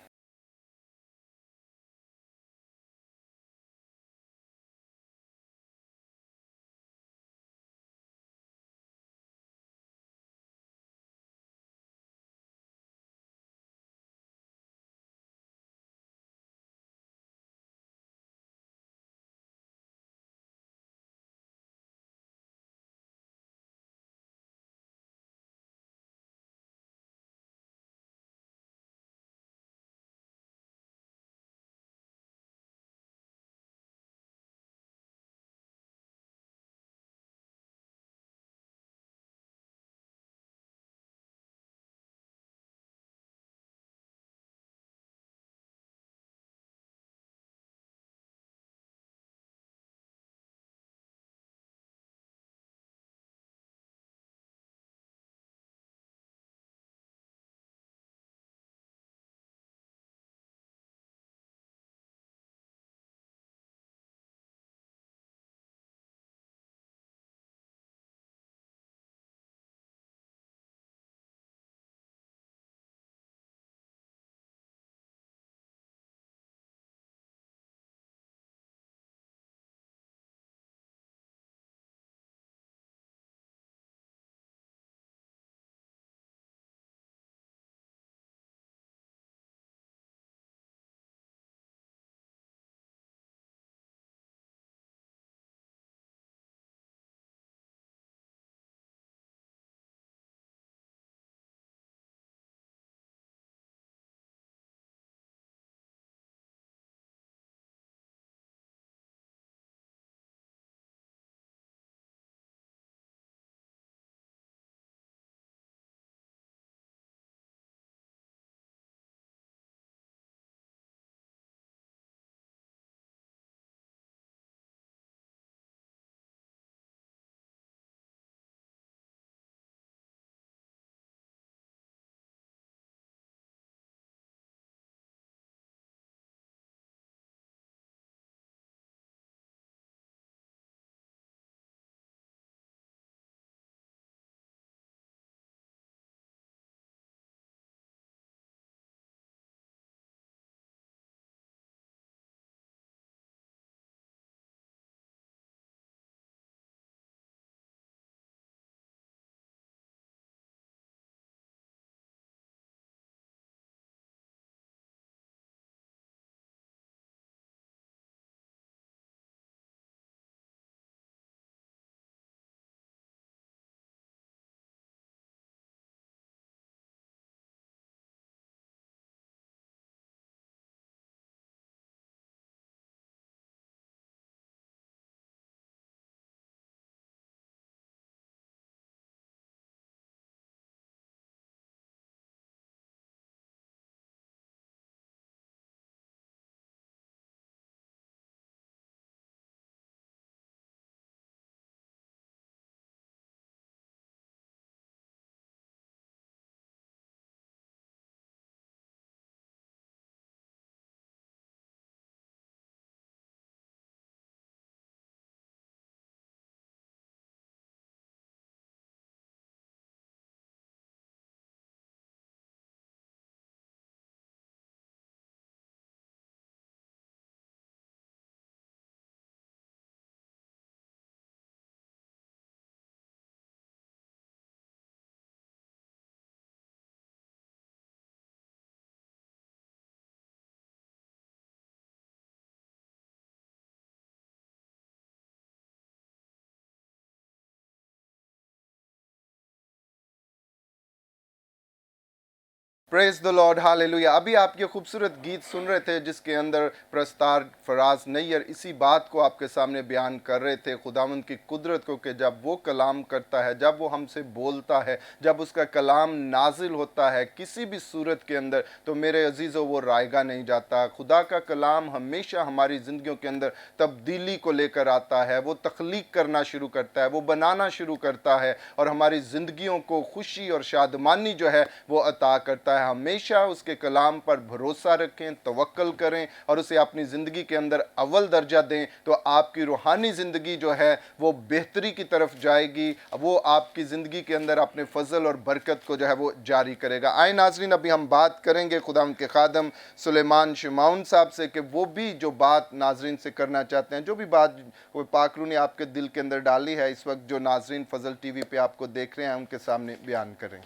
Praise the Lord, hallelujah. अभी आप ये खूबसूरत गीत सुन रहे थे जिसके अंदर प्रस्तार फराज नैयर इसी बात को आपके सामने बयान कर रहे थे, खुदावंद की कुदरत को, कि जब वो कलाम करता है, जब वो हमसे बोलता है, जब उसका कलाम नाजिल होता है किसी भी सूरत के अंदर, तो मेरे अजीज़ों वो रायगा नहीं जाता। खुदा का कलाम हमेशा हमारी ज़िंदगियों के अंदर तब्दीली को लेकर आता है, वो तख्लीक करना शुरू करता है, वो बनाना शुरू करता है और हमारी ज़िंदगियों को खुशी और शादमानी जो है वो अता करता है। हमेशा उसके कलाम पर भरोसा रखें, तवक्कल करें और उसे अपनी ज़िंदगी के अंदर अव्वल दर्जा दें, तो आपकी रूहानी ज़िंदगी जो है वो बेहतरी की तरफ जाएगी। वो आपकी ज़िंदगी के अंदर अपने फजल और बरकत को जो है वो जारी करेगा। आए नाज़रीन, अभी हम बात करेंगे खुदावंद के खादम सुलेमान शिमाउन साहब से कि वो भी जो बात नाज़रीन से करना चाहते हैं, जो भी बात वो पाकरू ने आपके दिल के अंदर डाली है, इस वक्त जो नाज़रीन फजल टीवी पे आपको देख रहे हैं उनके सामने बयान करें।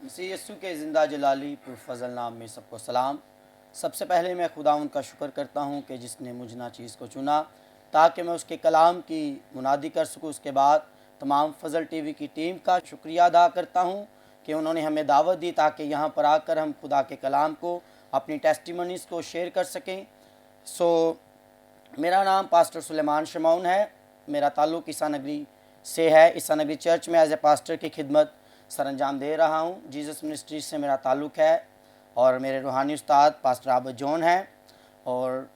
मसीह यीशु के ज़िंदा जलाली पुरफज़ल नाम में सबको सलाम। सबसे पहले मैं खुदावंद का शुक्र करता हूँ कि जिसने मुझ नाचीज़ को चुना ताकि मैं उसके कलाम की मुनादी कर सकूँ। उसके बाद तमाम फजल टीवी की टीम का शुक्रिया अदा करता हूँ कि उन्होंने हमें दावत दी ताकि यहाँ पर आकर हम खुदा के कलाम को, अपनी टेस्टिमनीज़ को शेयर कर सकें। मेरा नाम पास्टर सुलेमान शिमाउन है। मेरा ताल्लुक़ ईसा नगरी से है। ईसा नगरी चर्च में एज ए पास्टर की खिदमत सर अंजाम दे रहा हूँ। जीसस मिनिस्ट्री से मेरा ताल्लुक़ है और मेरे रूहानी उस्ताद पास्टर आबद जॉन हैं। और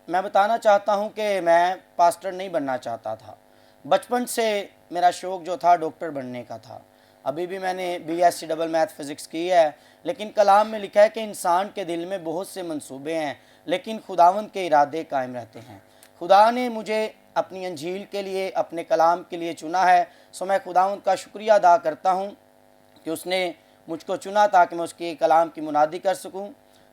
मैं बताना चाहता हूँ कि मैं पास्टर नहीं बनना चाहता था। बचपन से मेरा शौक़ जो था डॉक्टर बनने का था। अभी भी मैंने BSc डबल मैथ फ़िज़िक्स की है, लेकिन कलाम में लिखा है कि इंसान के दिल में बहुत से मंसूबे हैं लेकिन खुदावंद के इरादे कायम रहते हैं। खुदा ने मुझे अपनी अंजील के लिए, अपने कलाम के लिए चुना है। मैं खुदावंद का शुक्रिया अदा करता हूँ कि उसने मुझको चुना ताकि मैं उसके कलाम की मुनादी कर सकूं।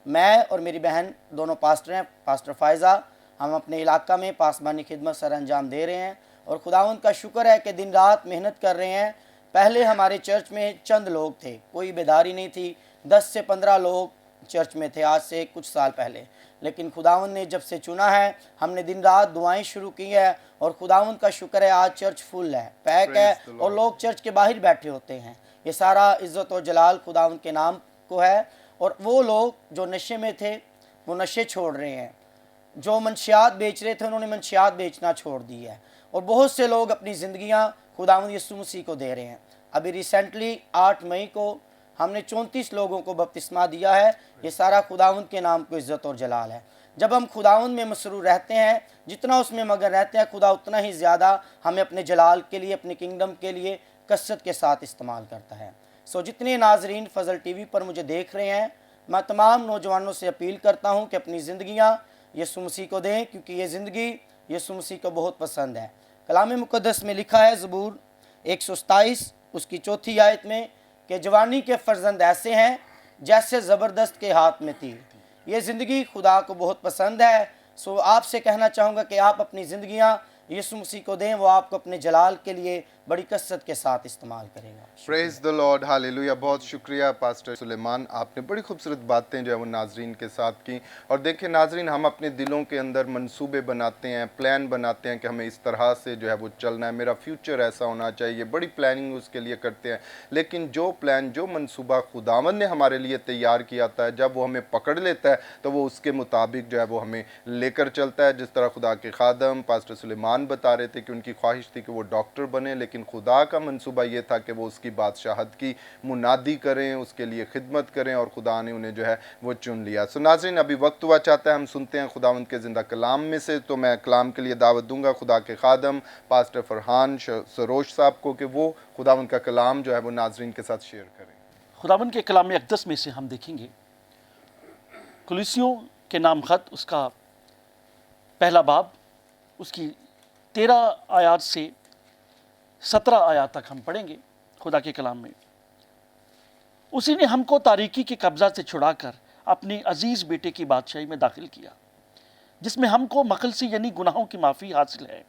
मैं और मेरी बहन दोनों पास्टर हैं, पास्टर फ़ायज़ा। हम अपने इलाका में पासबानी खिदमत सर अंजाम दे रहे हैं और खुदावंद का शुक्र है कि दिन रात मेहनत कर रहे हैं। पहले हमारे चर्च में चंद लोग थे, कोई बेदारी नहीं थी, 10 से 15 लोग चर्च में थे आज से कुछ साल पहले। लेकिन खुदावंद ने जब से चुना है, हमने दिन रात दुआएं शुरू की है और खुदावंद का शुक्र है आज चर्च फुल है, पैक है और लोग चर्च के बाहर बैठे होते हैं। ये सारा इज़्ज़त और जलाल खुदावंद के नाम को है। और वो लोग जो नशे में थे वो नशे छोड़ रहे हैं, जो मंशियात बेच रहे थे उन्होंने मंशियात बेचना छोड़ दी है और बहुत से लोग अपनी ज़िंदगियां खुदावंद यीशु मसीह को दे रहे हैं। अभी रिसेंटली 8 मई को हमने 34 लोगों को बपतिस्मा दिया है। ये सारा खुदावंद के नाम को इज़्ज़त और जलाल है। जब हम खुदावंद में मसरूर रहते हैं, जितना उसमें मगन रहते हैं, खुदा उतना ही ज़्यादा हमें अपने जलाल के लिए, अपने किंगडम के लिए कसरत के साथ इस्तेमाल करता है। जितने नाजरीन फजल टीवी पर मुझे देख रहे हैं, मैं तमाम नौजवानों से अपील करता हूं कि अपनी ज़िंदगियां यीशु मसीह को दें, क्योंकि ये ज़िंदगी यीशु मसीह को बहुत पसंद है। कलाम मुक़द्दस में लिखा है ज़बूर 127 उसकी 4थी आयत में कि जवानी के फर्जंद ऐसे हैं जैसे ज़बरदस्त के हाथ में तीर। ये ज़िंदगी खुदा को बहुत पसंद है। आपसे कहना चाहूँगा कि आप अपनी ज़िंदगियाँ यीशु मसीह को दें, वो आपको अपने जलाल के लिए बड़ी कसरत के साथ इस्तेमाल करेगा। Praise the Lord, hallelujah. बहुत शुक्रिया पास्टर सुलेमान, आपने बड़ी खूबसूरत बातें जो है वो नाजरीन के साथ की। और देखिए नाजरीन, हम अपने दिलों के अंदर मंसूबे बनाते हैं, प्लान बनाते हैं कि हमें इस तरह से जो है वो चलना है, मेरा फ्यूचर ऐसा होना चाहिए, बड़ी प्लानिंग उसके लिए करते हैं। लेकिन जो प्लान, जो मंसूबा खुदावंद ने हमारे लिए तैयार किया था, जब वो हमें पकड़ लेता है तो वो उसके मुताबिक जो है वो हमें लेकर चलता है। जिस तरह खुदा के खादम पास्टर सुलेमान बता रहे थे कि उनकी ख्वाहिश थी कि वो डॉक्टर बने, लेकिन खुदा का मंसूबा ये था कि वो उसकी बादशाहत की मुनादी करें, उसके लिए खिदमत करें, और खुदा ने उन्हें जो है वो चुन लिया। नाज़रीन, अभी वक्त हुआ चाहता है हम सुनते हैं खुदावंद के ज़िंदा कलाम में से। तो मैं कलाम के लिए दावत दूंगा खुदा के खादम पास्टर फरहान सरोश साहब को कि वो खुदावंद का कलाम जो है वो नाज़रीन के साथ शेयर करें। खुदावंद के कलाम अक़दस में से हम देखेंगे कुलिसियों के नाम ख़त, उसका पहला बाब, उसकी 13 आयात से 17 आयात तक हम पढ़ेंगे खुदा के कलाम में। उसी ने हमको तारीकी के कब्जा से छुड़ाकर अपनी अजीज़ बेटे की बादशाही में दाखिल किया, जिसमें हमको मखलसी यानी गुनाहों की माफ़ी हासिल है।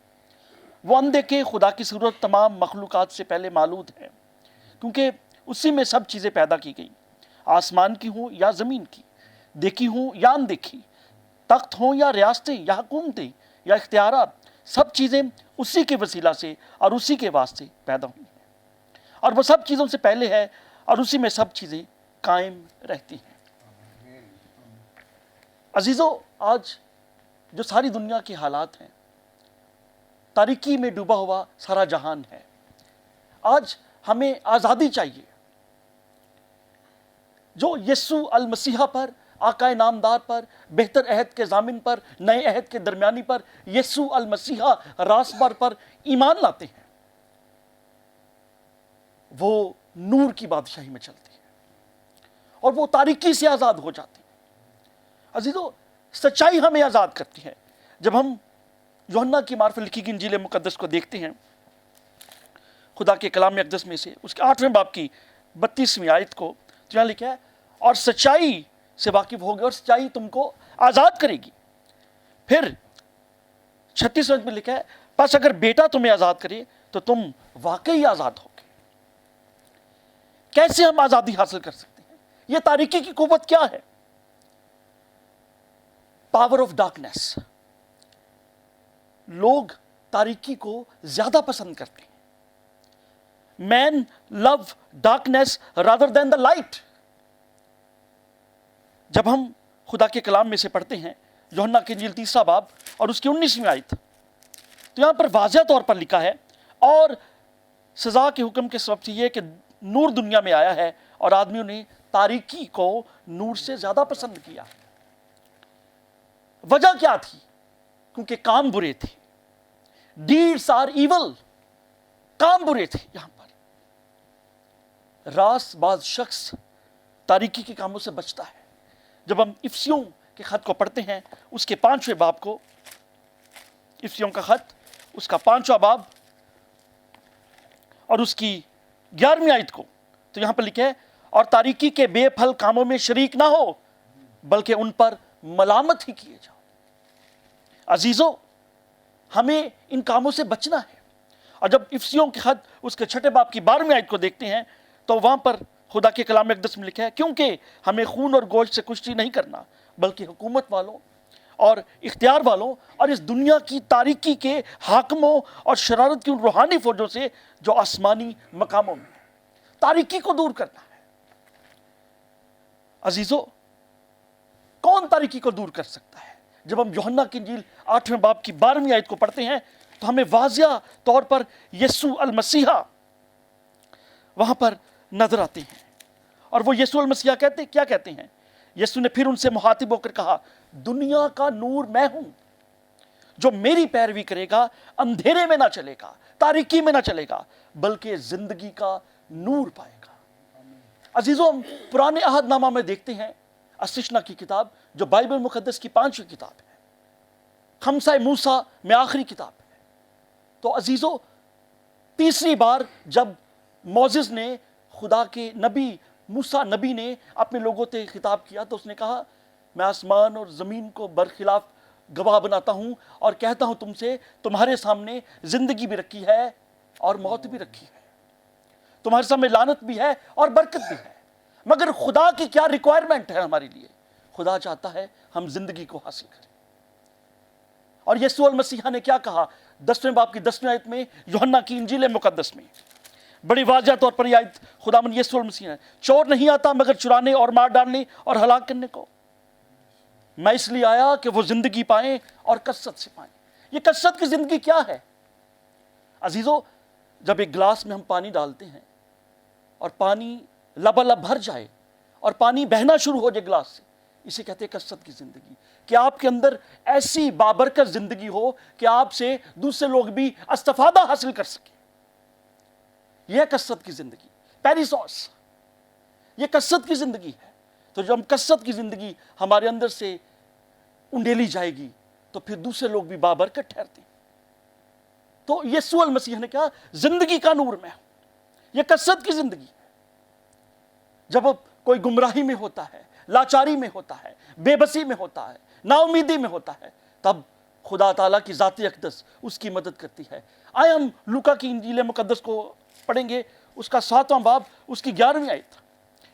वो अनदेखे खुदा की सूरत तमाम मखलूक़ात से पहले मालूद है, क्योंकि उसी में सब चीज़ें पैदा की गई, आसमान की हों या ज़मीन की, देखी हों या अनदेखी, तख्त हों या रियासतें या हुकूमतें या इख्तियारात, सब चीज़ें उसी के वसीला से और उसी के वास्ते पैदा हुई हैं, और वो सब चीज़ों से पहले है और उसी में सब चीज़ें कायम रहती हैं। अजीज़ों, आज जो सारी दुनिया के हालात हैं, तारीकी में डूबा हुआ सारा जहान है, आज हमें आज़ादी चाहिए। जो यीशु अल मसीहा पर, आकाए नामदार पर, बेहतर अहद के ज़ामिन पर, नए अहद के दरमियानी पर, यीशु अल मसीहा रासबार पर ईमान लाते हैं, वो नूर की बादशाही में चलते हैं और वो तारीकी से आज़ाद हो जाते हैं। अजीज़ों, सच्चाई हमें आज़ाद करती है। जब हम यूहन्ना की मार्फत लिखी गई इंजील मुकद्दस को देखते हैं, खुदा के कलाम अक़दस में से उसके 8वें बाब की 32वीं आयत को, तो यहाँ लिखा है, और सच्चाई से वाकिफ होगे और सच्चाई तुमको आज़ाद करेगी। फिर 36वें में लिखा है, बस अगर बेटा तुम्हें आज़ाद करे तो तुम वाकई आज़ाद होगे। कैसे हम आज़ादी हासिल कर सकते हैं? यह तारीकी की कुव्वत क्या है? Power of darkness. लोग तारीकी को ज्यादा पसंद करते हैं। Man love darkness rather than the light. जब हम खुदा के कलाम में से पढ़ते हैं यूहन्ना की इंजील 3 बाब और उसकी 19वीं आयत, तो यहां पर वाज़ह तौर पर लिखा है, और सजा के हुक्म के सबब से यह कि नूर दुनिया में आया है और आदमियों ने तारीकी को नूर से ज्यादा पसंद किया। वजह क्या थी? क्योंकि काम बुरे थे। Deeds are evil. काम बुरे थे। यहां पर रासबाज शख्स तारीकी के कामों से बचता है। जब हम इफिसियों के खत को पढ़ते हैं, उसके 5वें बाब को, इफिसियों का खत उसका 5वां बाब और उसकी 11वीं आयत को, तो यहां पर लिखा है, और तारीकी के बेफल कामों में शरीक ना हो बल्कि उन पर मलामत ही किए जाओ। अजीजों, हमें इन कामों से बचना है। और जब इफिसियों के खत उसके 6 बाब की 12वीं आयत को देखते हैं, तो वहां पर खुदा के कलाम अक़दस में लिखा है, क्योंकि हमें खून और गोश्त से कुश्ती नहीं करना बल्कि हुकूमत वालों और इख्तियार वालों और इस दुनिया की तारीकी के हाकिमों और शरारत की उन रूहानी फौजों से जो आसमानी मकामों में। तारीकी को दूर करना है। अजीजों, कौन तारीकी को दूर कर सकता है? जब हम यूहन्ना की इंजील 8वें बाब की 12वीं आयत को पढ़ते हैं, तो हमें वाज़िया तौर पर यीशु अल मसीहा वहां पर नजर आते हैं। और वो यीशु अल मसीहा क्या कहते हैं? यीशु ने फिर उनसे मुखातिब होकर कहा, दुनिया का नूर मैं हूं, जो मेरी पैरवी करेगा अंधेरे में ना चलेगा, तारीकी में ना चलेगा, बल्कि जिंदगी का नूर पाएगा। अजीजों, हम पुराने अहदनामा में देखते हैं, अस्तिशना की किताब जो बाइबल मुकद्दस की 5वीं किताब है, खमसा मूसा में आखिरी किताब है। तो अजीजों, तीसरी बार जब मोसेस ने, खुदा के नबी मूसा नबी ने अपने लोगों से खिताब किया, तो उसने कहा, मैं आसमान और ज़मीन को बरखिलाफ गवाह बनाता हूं और कहता हूं तुमसे, तुम्हारे सामने जिंदगी भी रखी है और मौत भी रखी है, तुम्हारे सामने लानत भी है और बरकत भी है। मगर खुदा की क्या रिक्वायरमेंट है हमारे लिए? खुदा चाहता है हम जिंदगी को हासिल करें। और यीशु अल मसीहा ने क्या कहा 10वें बाब की 10वीं आयत में यूहन्ना की इंजील मुकद्दस में? बड़ी वाज़िया तौर पर यह आयत खुदावंद यीशु अल मसीह ने, चोर नहीं आता मगर चुराने और मार डालने और हलाक करने को, मैं इसलिए आया कि वो जिंदगी पाएं और कसरत से पाएं। ये कसरत की जिंदगी क्या है? अजीजों, जब एक गिलास में हम पानी डालते हैं और पानी लबालब भर जाए और पानी बहना शुरू हो जाए गिलास से, इसे कहते हैं कसरत की जिंदगी। कि आपके अंदर ऐसी बाबरकत जिंदगी हो कि आपसे दूसरे लोग भी इस्तिफादा हासिल कर सके। यह कसरत की जिंदगी, पेरिसॉस, यह कसरत की जिंदगी है। तो जब हम कसरत की जिंदगी हमारे अंदर से उंडेली जाएगी, तो फिर दूसरे लोग भी बाबरकत ठहरते हैं। तो यीशु अल मसीह ने कहा, जिंदगी का नूर मैं हूं। यह कसरत की जिंदगी है। जब कोई गुमराही में होता है, लाचारी में होता है, बेबसी में होता है, नाउमीदी में होता है, तब खुदा ताला की ज़ाती अक़दस उसकी मदद करती है। आए हम लूका की इंजील मुकद्दस को पढ़ेंगे, उसका 7वां बाब उसकी 11वीं आयत।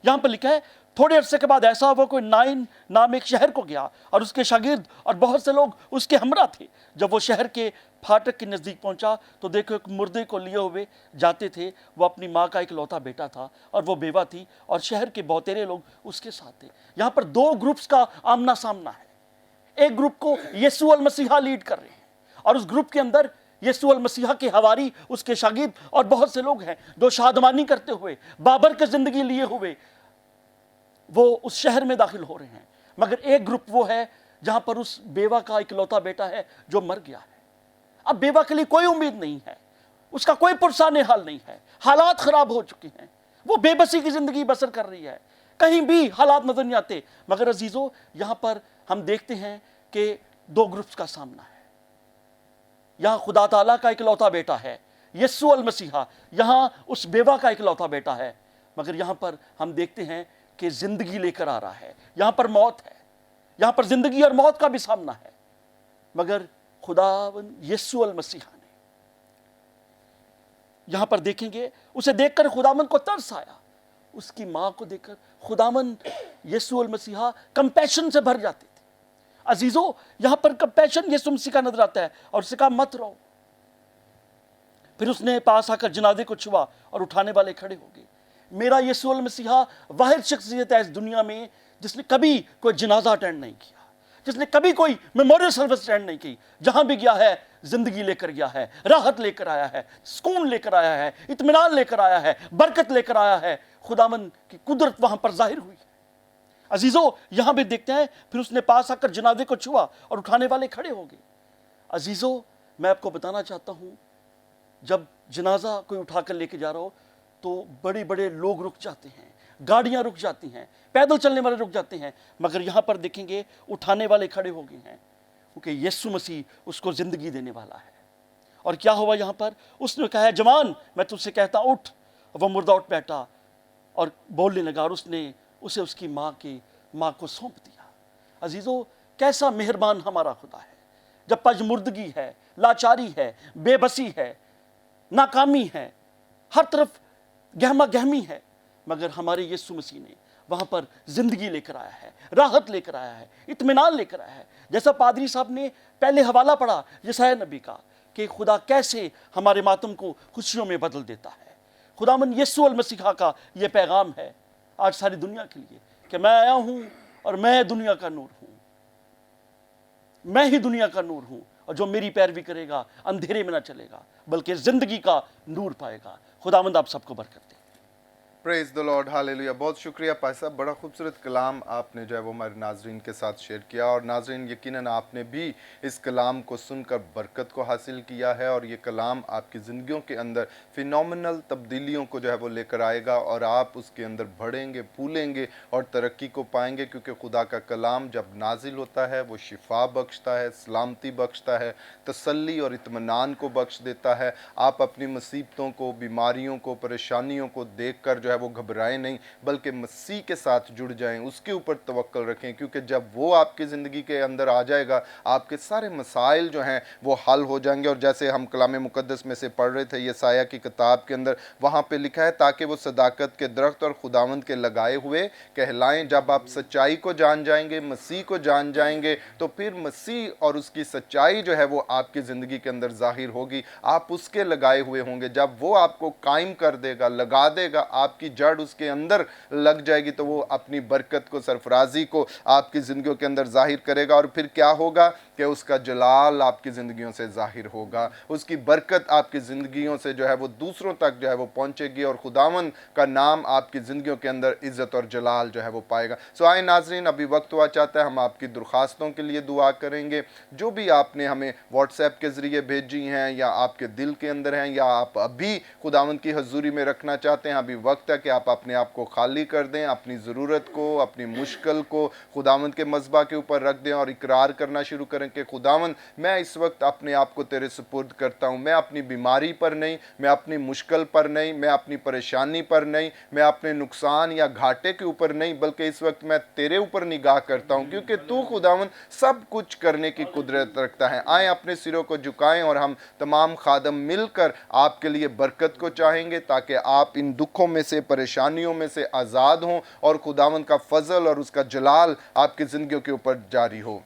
यहां पर लिखा है, थोड़े अरसे के बाद ऐसा हुआ, कोई नाइन नाम एक शहर को गया और उसके शागिर्द और बहुत से लोग उसके हमरा थे। जब वो शहर के फाटक के नज़दीक पहुंचा, तो देखो एक मुर्दे को लिए हुए जाते थे। वो अपनी माँ का इकलौता बेटा था और वो बेवा थी और शहर के बहुतेरे लोग उसके साथ थे। यहाँ पर 2 ग्रुप्स का आमना सामना है। एक ग्रुप को यीशु अल मसीहा लीड कर रहे हैं, और उस ग्रुप के अंदर यीशु अल मसीहा के हवारी, उसके शागिर्द और बहुत से लोग हैं जो शादमानी करते हुए, बाबर की जिंदगी लिए हुए वो उस शहर में दाखिल हो रहे हैं। मगर एक ग्रुप वो है जहां पर उस बेवा का इकलौता बेटा है जो मर गया है। अब बेवा के लिए कोई उम्मीद नहीं है, उसका कोई पुरसाने हाल नहीं है, हालात खराब हो चुके हैं, वो बेबसी की जिंदगी बसर कर रही है, कहीं भी हालात नजर नहीं आते। मगर अजीजों, यहां पर हम देखते हैं कि दो ग्रुप्स का सामना है। यहां खुदा ताला का इकलौता बेटा है यीशु अल मसीहा, यहां उस बेवा का इकलौता बेटा है, मगर यहां पर हम देखते हैं कि जिंदगी लेकर आ रहा है। यहां पर मौत है, यहां पर जिंदगी और मौत का भी सामना है, मगर खुदावन यीशु अल मसीहा ने, यहां पर देखेंगे, उसे देखकर खुदावन को तरस आया, उसकी मां को देखकर खुदावन यीशु अल मसीहा कंपैशन से भर जाते थे। अजीजों, यहां पर कंपैशन यीशु मसीह का नजर आता है और उससे कहा मत रहो। फिर उसने पास आकर जनाजे को छुआ और उठाने वाले खड़े हो गए। मेरा यीशु अल मसीहा वाहिद शख्सियत है इस दुनिया में जिसने कभी कोई जनाजा अटेंड नहीं किया, जिसने कभी कोई मेमोरियल सर्विस अटेंड नहीं की। जहां भी गया है जिंदगी लेकर गया है, राहत लेकर आया है, सुकून लेकर आया है, इत्मीनान लेकर आया है, बरकत लेकर आया है। खुदावन की कुदरत वहां पर जाहिर हुई है। अजीजों, यहां भी देखते हैं, फिर उसने पास आकर जनाजे को छुआ और उठाने वाले खड़े हो गए। अजीजों, मैं आपको बताना चाहता हूं, जब जनाजा कोई उठाकर लेके जा रहा हो तो बड़े बड़े लोग रुक जाते हैं, गाड़ियां रुक जाती हैं, पैदल चलने वाले रुक जाते हैं, मगर यहां पर देखेंगे उठाने वाले खड़े हो गए हैं, क्योंकि यीशु मसीह उसको जिंदगी देने वाला है। और क्या हुआ यहां पर? उसने कहा है, जवान मैं तुझसे कहता उठ। वह मुर्दा उठ बैठा और बोलने लगा, और उसने उसे उसकी माँ को सौंप दिया। अजीजों, कैसा मेहरबान हमारा खुदा है। जब पजमुर्दगी है, लाचारी है, बेबसी है, नाकामी है, हर तरफ गहमा गहमी है, मगर हमारे यीशु मसीह ने वहां पर जिंदगी लेकर आया है, राहत लेकर आया है, इत्मीनान लेकर आया है। जैसा पादरी साहब ने पहले हवाला पढ़ा यशायाह नबी का कि खुदा कैसे हमारे मातम को खुशियों में बदल देता है। खुदावन यीशु अल मसीहा का यह पैगाम है आज सारी दुनिया के लिए कि मैं आया हूं और मैं दुनिया का नूर हूं, मैं ही दुनिया का नूर हूं, और जो मेरी पैरवी करेगा अंधेरे में ना चलेगा बल्कि जिंदगी का नूर पाएगा। खुदावंद आप सबको बरकत दे। Praise the Lord, hallelujah. बहुत शुक्रिया पाई साहब, बड़ा खूबसूरत कलाम आपने जो है वो हमारे नाजरीन के साथ शेयर किया। और नाजरीन, यकीनन आपने भी इस कलाम को सुनकर बरकत को हासिल किया है, और ये कलाम आपकी ज़िंदगियों के अंदर फिनोमिनल तब्दीलियों को जो है वो लेकर आएगा, और आप उसके अंदर बढ़ेंगे, फूलेंगे और तरक्की को पाएंगे, क्योंकि खुदा का कलाम जब नाजिल होता है वो शिफा बख्शता है, सलामती बख्शता है, तसल्ली और इत्मीनान को बख्श देता है। आप अपनी मुसीबतों को, बीमारियों को, परेशानियों को देख कर है वो घबराएं नहीं, बल्कि मसीह के साथ जुड़ जाएं, उसके ऊपर तवक्कल रखें, क्योंकि जब वो आपकी ज़िंदगी के अंदर आ जाएगा आपके सारे मसाइल जो हैं वो हल हो जाएंगे। और जैसे हम कलाम मुकद्दस में से पढ़ रहे थे यसाया की किताब के अंदर, वहाँ पे लिखा है ताकि वो सदाकत के दरख्त और खुदावंद के लगाए हुए कहलाएं। जब आप सच्चाई को जान जाएंगे, मसीह को जान जाएंगे, तो फिर मसीह और उसकी सच्चाई जो है वो आपकी ज़िंदगी के अंदर जाहिर होगी, आप उसके लगाए हुए होंगे। जब वो आपको कायम कर देगा, लगा देगा, आपकी जड़ उसके अंदर लग जाएगी, तो वो अपनी बरकत को, सरफराजी को आपकी ज़िंदगियों के अंदर जाहिर करेगा। और फिर क्या होगा कि उसका जलाल आपकी ज़िंदगियों से जाहिर होगा, उसकी बरकत आपकी ज़िंदगियों से जो है वो दूसरों तक जो है वो पहुँचेगी, और खुदावन का नाम आपकी ज़िंदगियों के अंदर इज़्ज़त और जलाल जो है वो पाएगा। सो आए नाजरीन, अभी वक्त हुआ चाहता है हम आपकी दरख्वास्तों के लिए दुआ करेंगे। जो भी आपने हमें व्हाट्सएप के ज़रिए भेजी हैं, या आपके दिल के अंदर हैं, या आप अभी खुदावन की हजूरी में रखना चाहते हैं, अभी वक्त है कि आप अपने आप को खाली कर दें, अपनी ज़रूरत को, अपनी मुश्किल को खुदावंद के मज़बा के ऊपर रख दें, और इकरार करना शुरू करें कि खुदावंद मैं इस वक्त अपने आप को तेरे सुपुर्द करता हूँ। मैं अपनी बीमारी पर नहीं, मैं अपनी मुश्किल पर नहीं, मैं अपनी परेशानी पर नहीं, मैं अपने नुकसान या घाटे के ऊपर नहीं, बल्कि इस वक्त मैं तेरे ऊपर निगाह करता हूँ, क्योंकि तू खुदावंद सब कुछ करने की कुदरत रखता है। आए अपने सिरों को झुकाएं और हम तमाम खादम मिलकर आपके लिए बरकत को चाहेंगे, ताकि आप इन दुखों में से, परेशानियों में से आज़ाद हों, और खुदावंद का फजल और उसका जलाल आपकी ज़िंदगियों के ऊपर जारी हो।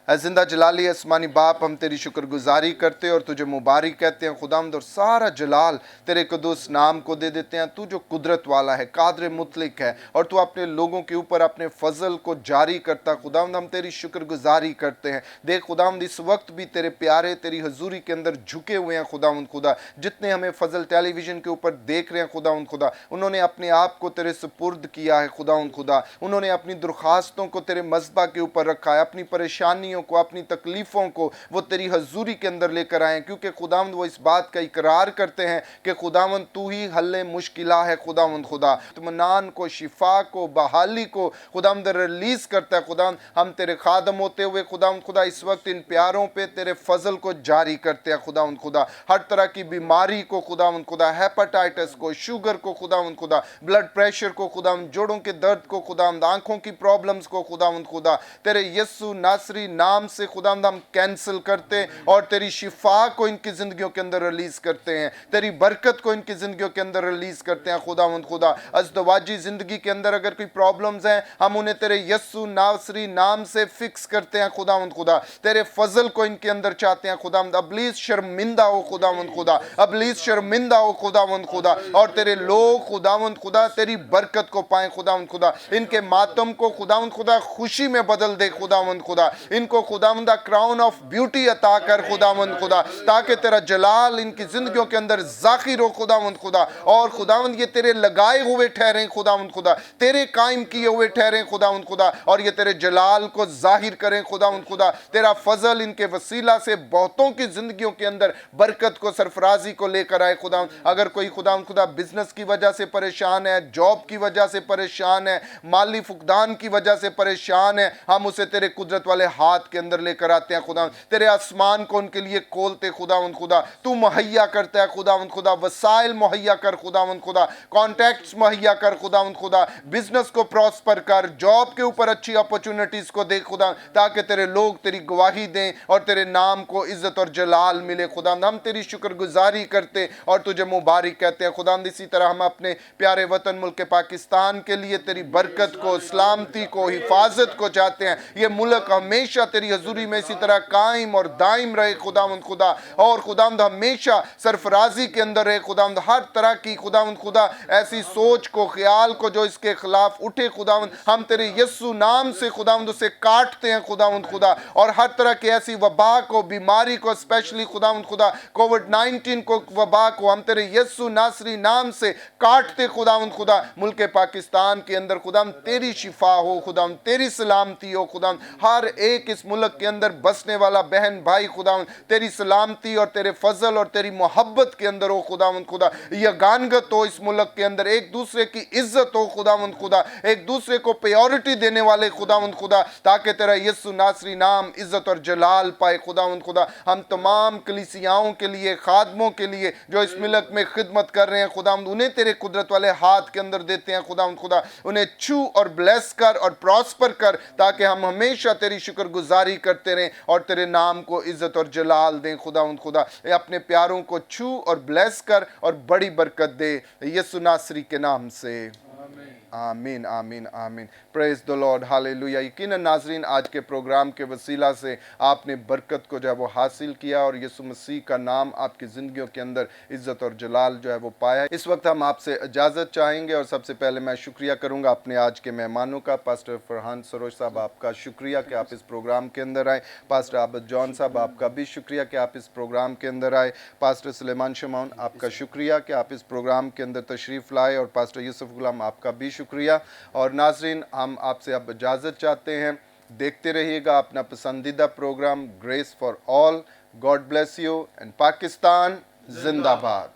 ऐ जिंदा जलाली आसमानी बाप, हम तेरी शुक्रगुजारी करते हैं और तुझे मुबारक कहते हैं खुदावंद, और सारा जलाल तेरे कुदूस नाम को दे देते हैं। तू जो कुदरत वाला है, कादर मुतलिक है, और तू अपने लोगों के ऊपर अपने फजल को जारी करता। खुदावंद हम तेरी शुक्रगुजारी करते हैं। देख खुदावंद इस वक्त भी तेरे प्यारे तेरी हजूरी के अंदर झुके हुए हैं खुदावंद खुदा। जितने हमें फजल टेलीविजन के ऊपर देख रहे हैं खुदावंद खुदा, उन्होंने अपने आप को तेरे सुपुर्द किया है खुदावंद खुदा। उन्होंने अपनी दरख्वास्तों को तेरे मज़बा के ऊपर रखा है, अपनी परेशानियों को, अपनी तकलीफ़ों को वो तेरी हजूरी के अंदर लेकर आए, क्योंकि खुदावंद वो इस बात का इकरार करते हैं कि खुदावंद तू ही हल्ले मुश्किला है खुदावंद खुदा। इत्मीनान को, शिफा को, बहाली को खुदावंद रिलीज़ करता है। खुदावंद हम तेरे खादम होते हुए खुदावंद खुदा इस वक्त इन प्यारों पे तेरे फजल को जारी करते हैं खुदावंद खुदा। हर तरह की बीमारी को खुदावंद खुदा, हेपेटाइटिस को, शुगर को खुदावंद खुदा, ब्लड प्रेशर को खुदावंद, जोड़ों के दर्द को खुदावंद, आंखों की प्रॉब्लम्स को खुदावंद खुदा, तेरे यीशु नासरी नाम से खुदावंद हम कैंसिल करते और तेरी शिफा को इनकी जिंदगियों के अंदर रिलीज करते हैं, तेरी बरकत को इनकी जिंदगियों के अंदर रिलीज करते हैं खुदावंद खुदा। अज़दवाजी जिंदगी के अंदर अगर कोई प्रॉब्लम्स हैं, हम उन्हें तेरे यीशु नासरी नाम से फिक्स करते हैं खुदावंद खुदा। तेरे फजल को इनके अंदर चाहते हैं खुदावंद। अबलीस शर्मिंदा हो खुदावंद खुदा, अबलीस शर्मिंदा हो खुदावंद खुदा, और तेरे लोग खुदावंद खुदा तेरी बरकत को पाएं खुदावंद खुदा। इनके मातम को खुदावंद खुदा खुशी में बदल दे खुदावंद खुदा। इनको खुदावंद क्राउन ऑफ ब्यूटी अता कर खुदावंद खुदा, ताकि तेरा जलाल इनकी जिंदगियों के अंदर जाहिर हो खुदावंद खुदा। और खुदावंद ये तेरे लगाए हुए ठहरे खुदावंद खुदा, तेरे कायम किए हुए ठहरे खुदावंद खुदा, और ये तेरे जलाल को जाहिर करें खुदावंद खुदा। तेरा फजल इनके वसीला से बहुतों की जिंदगियों के अंदर बरकत को, सरफराजी को लेकर आए खुदावंद। अगर कोई खुदावंद खुदा बिजनेस की वजह से परेशान है, जॉब की वजह से परेशान है, माली फुकदान की वजह से परेशान है, हम उसे तेरे कुदरत वाले हाथ के अंदर लेकर आते हैं खुदावंद। तेरे आसमान को उनके लिए खोलते खुदावंद खुदा। तू मुहैया करता है खुदावंद खुदा, वसाइल मुहैया कर खुदावंद खुदा, कॉन्टैक्ट्स मुहैया कर खुदावंद खुदा, बिजनेस को प्रॉस्पर कर, जॉब के ऊपर अच्छी अपॉर्चुनिटीज को दे खुदा, ताकि तेरे लोग तेरी गवाही दें और तेरे नाम को इज्जत और जलाल मिले खुदावंद। हम तेरी शुक्रगुजारी करते और तुझे मुबारक कहते हैं खुदावंद। इसी तरह हम अपने प्यारे वतन मुल्क पाकिस्तान के लिए तेरी बरकत को, सलामती को, हिफाजत को चाहते हैं। ये मुल्क हमेशा तेरी हजूरी में इसी तरह कायम और दायम रहे खुदावंद खुदा, और खुदावंद हमेशा सरफराजी के अंदर रहे खुदावंद। हर तरह की खुदावंद खुदा ऐसी सोच को, ख्याल को जो इसके खिलाफ उठे खुदावंद, हम तेरे यीशु नाम से खुदावंद उसे काटते हैं खुदावंद खुदा। और हर तरह की ऐसी वबा को, बीमारी को, स्पेशली खुदावंद खुदा कोविड-19 को, वबा को हम तेरे यीशु नासरी नाम से काटते खुदावंद खुदा। मुल्क पाकिस्तान के अंदर खुदावंद तेरी शिफा हो खुदावंद, तेरी सलामती हो खुदावंद। हर एक इस मुल्क के अंदर बसने वाला बहन भाई खुदावंद तेरी सलामती और तेरे फजल और तेरी मोहब्बत के अंदर हो खुदावंद खुदा। यगानगत हो इस मुल्क के अंदर, एक दूसरे की इज्जत हो खुदावंद खुदा, एक दूसरे को प्रायोरिटी देने वाले खुदावंद खुदा, ताकि तेरा यीशु नासरी नाम इज्जत और जलाल पाए खुदावंद खुदा। हम तमाम कलीसियाओं के लिए, खादमों के लिए जो इस मुल्क में खिदमत कर रहे हैं खुदावंद, उन्हें तेरे कुदरत वाले हाथ के अंदर देते हैं खुदावंद खुदा। उन्हें छू और ब्लेस कर और प्रॉस्पर कर, ताकि हम हमेशा तेरी शुक्रगुजारी करते रहें और तेरे नाम को इज्जत और जलाल दें खुदावंद खुदा। अपने प्यारों को छू और ब्लेस कर और बड़ी बरकत दे यीशु नासरी के नाम से, आमीन आमीन आमीन। Praise the Lord, hallelujah. यकीनन नाजरीन, आज के प्रोग्राम के वसीला से आपने बरकत को जो है वो हासिल किया और यीशु मसीह का नाम आपकी ज़िंदगियों के अंदर इज़्ज़त और जलाल जो है वो पाया। इस वक्त हम आपसे इजाज़त चाहेंगे और सबसे पहले मैं शुक्रिया करूँगा अपने आज के मेहमानों का। पास्टर फरहान सरोज साहब, आपका शुक्रिया कि आप इस प्रोग्राम के अंदर आए। पास्टर आबद जॉन साहब, आपका भी शुक्रिया कि आप इस प्रोग्राम के अंदर आए। पास्टर सुलेमान शमाउन, आपका शुक्रिया कि आप इस प्रोग्राम के अंदर तशरीफ़ लाए, और पास्टर यूसुफ गुलाम, आपका भी शुक्रिया। और नाजरीन, हम आपसे अब इजाज़त चाहते हैं। देखते रहिएगा अपना पसंदीदा programme Grace for All. God bless you and Pakistan जिंदाबाद।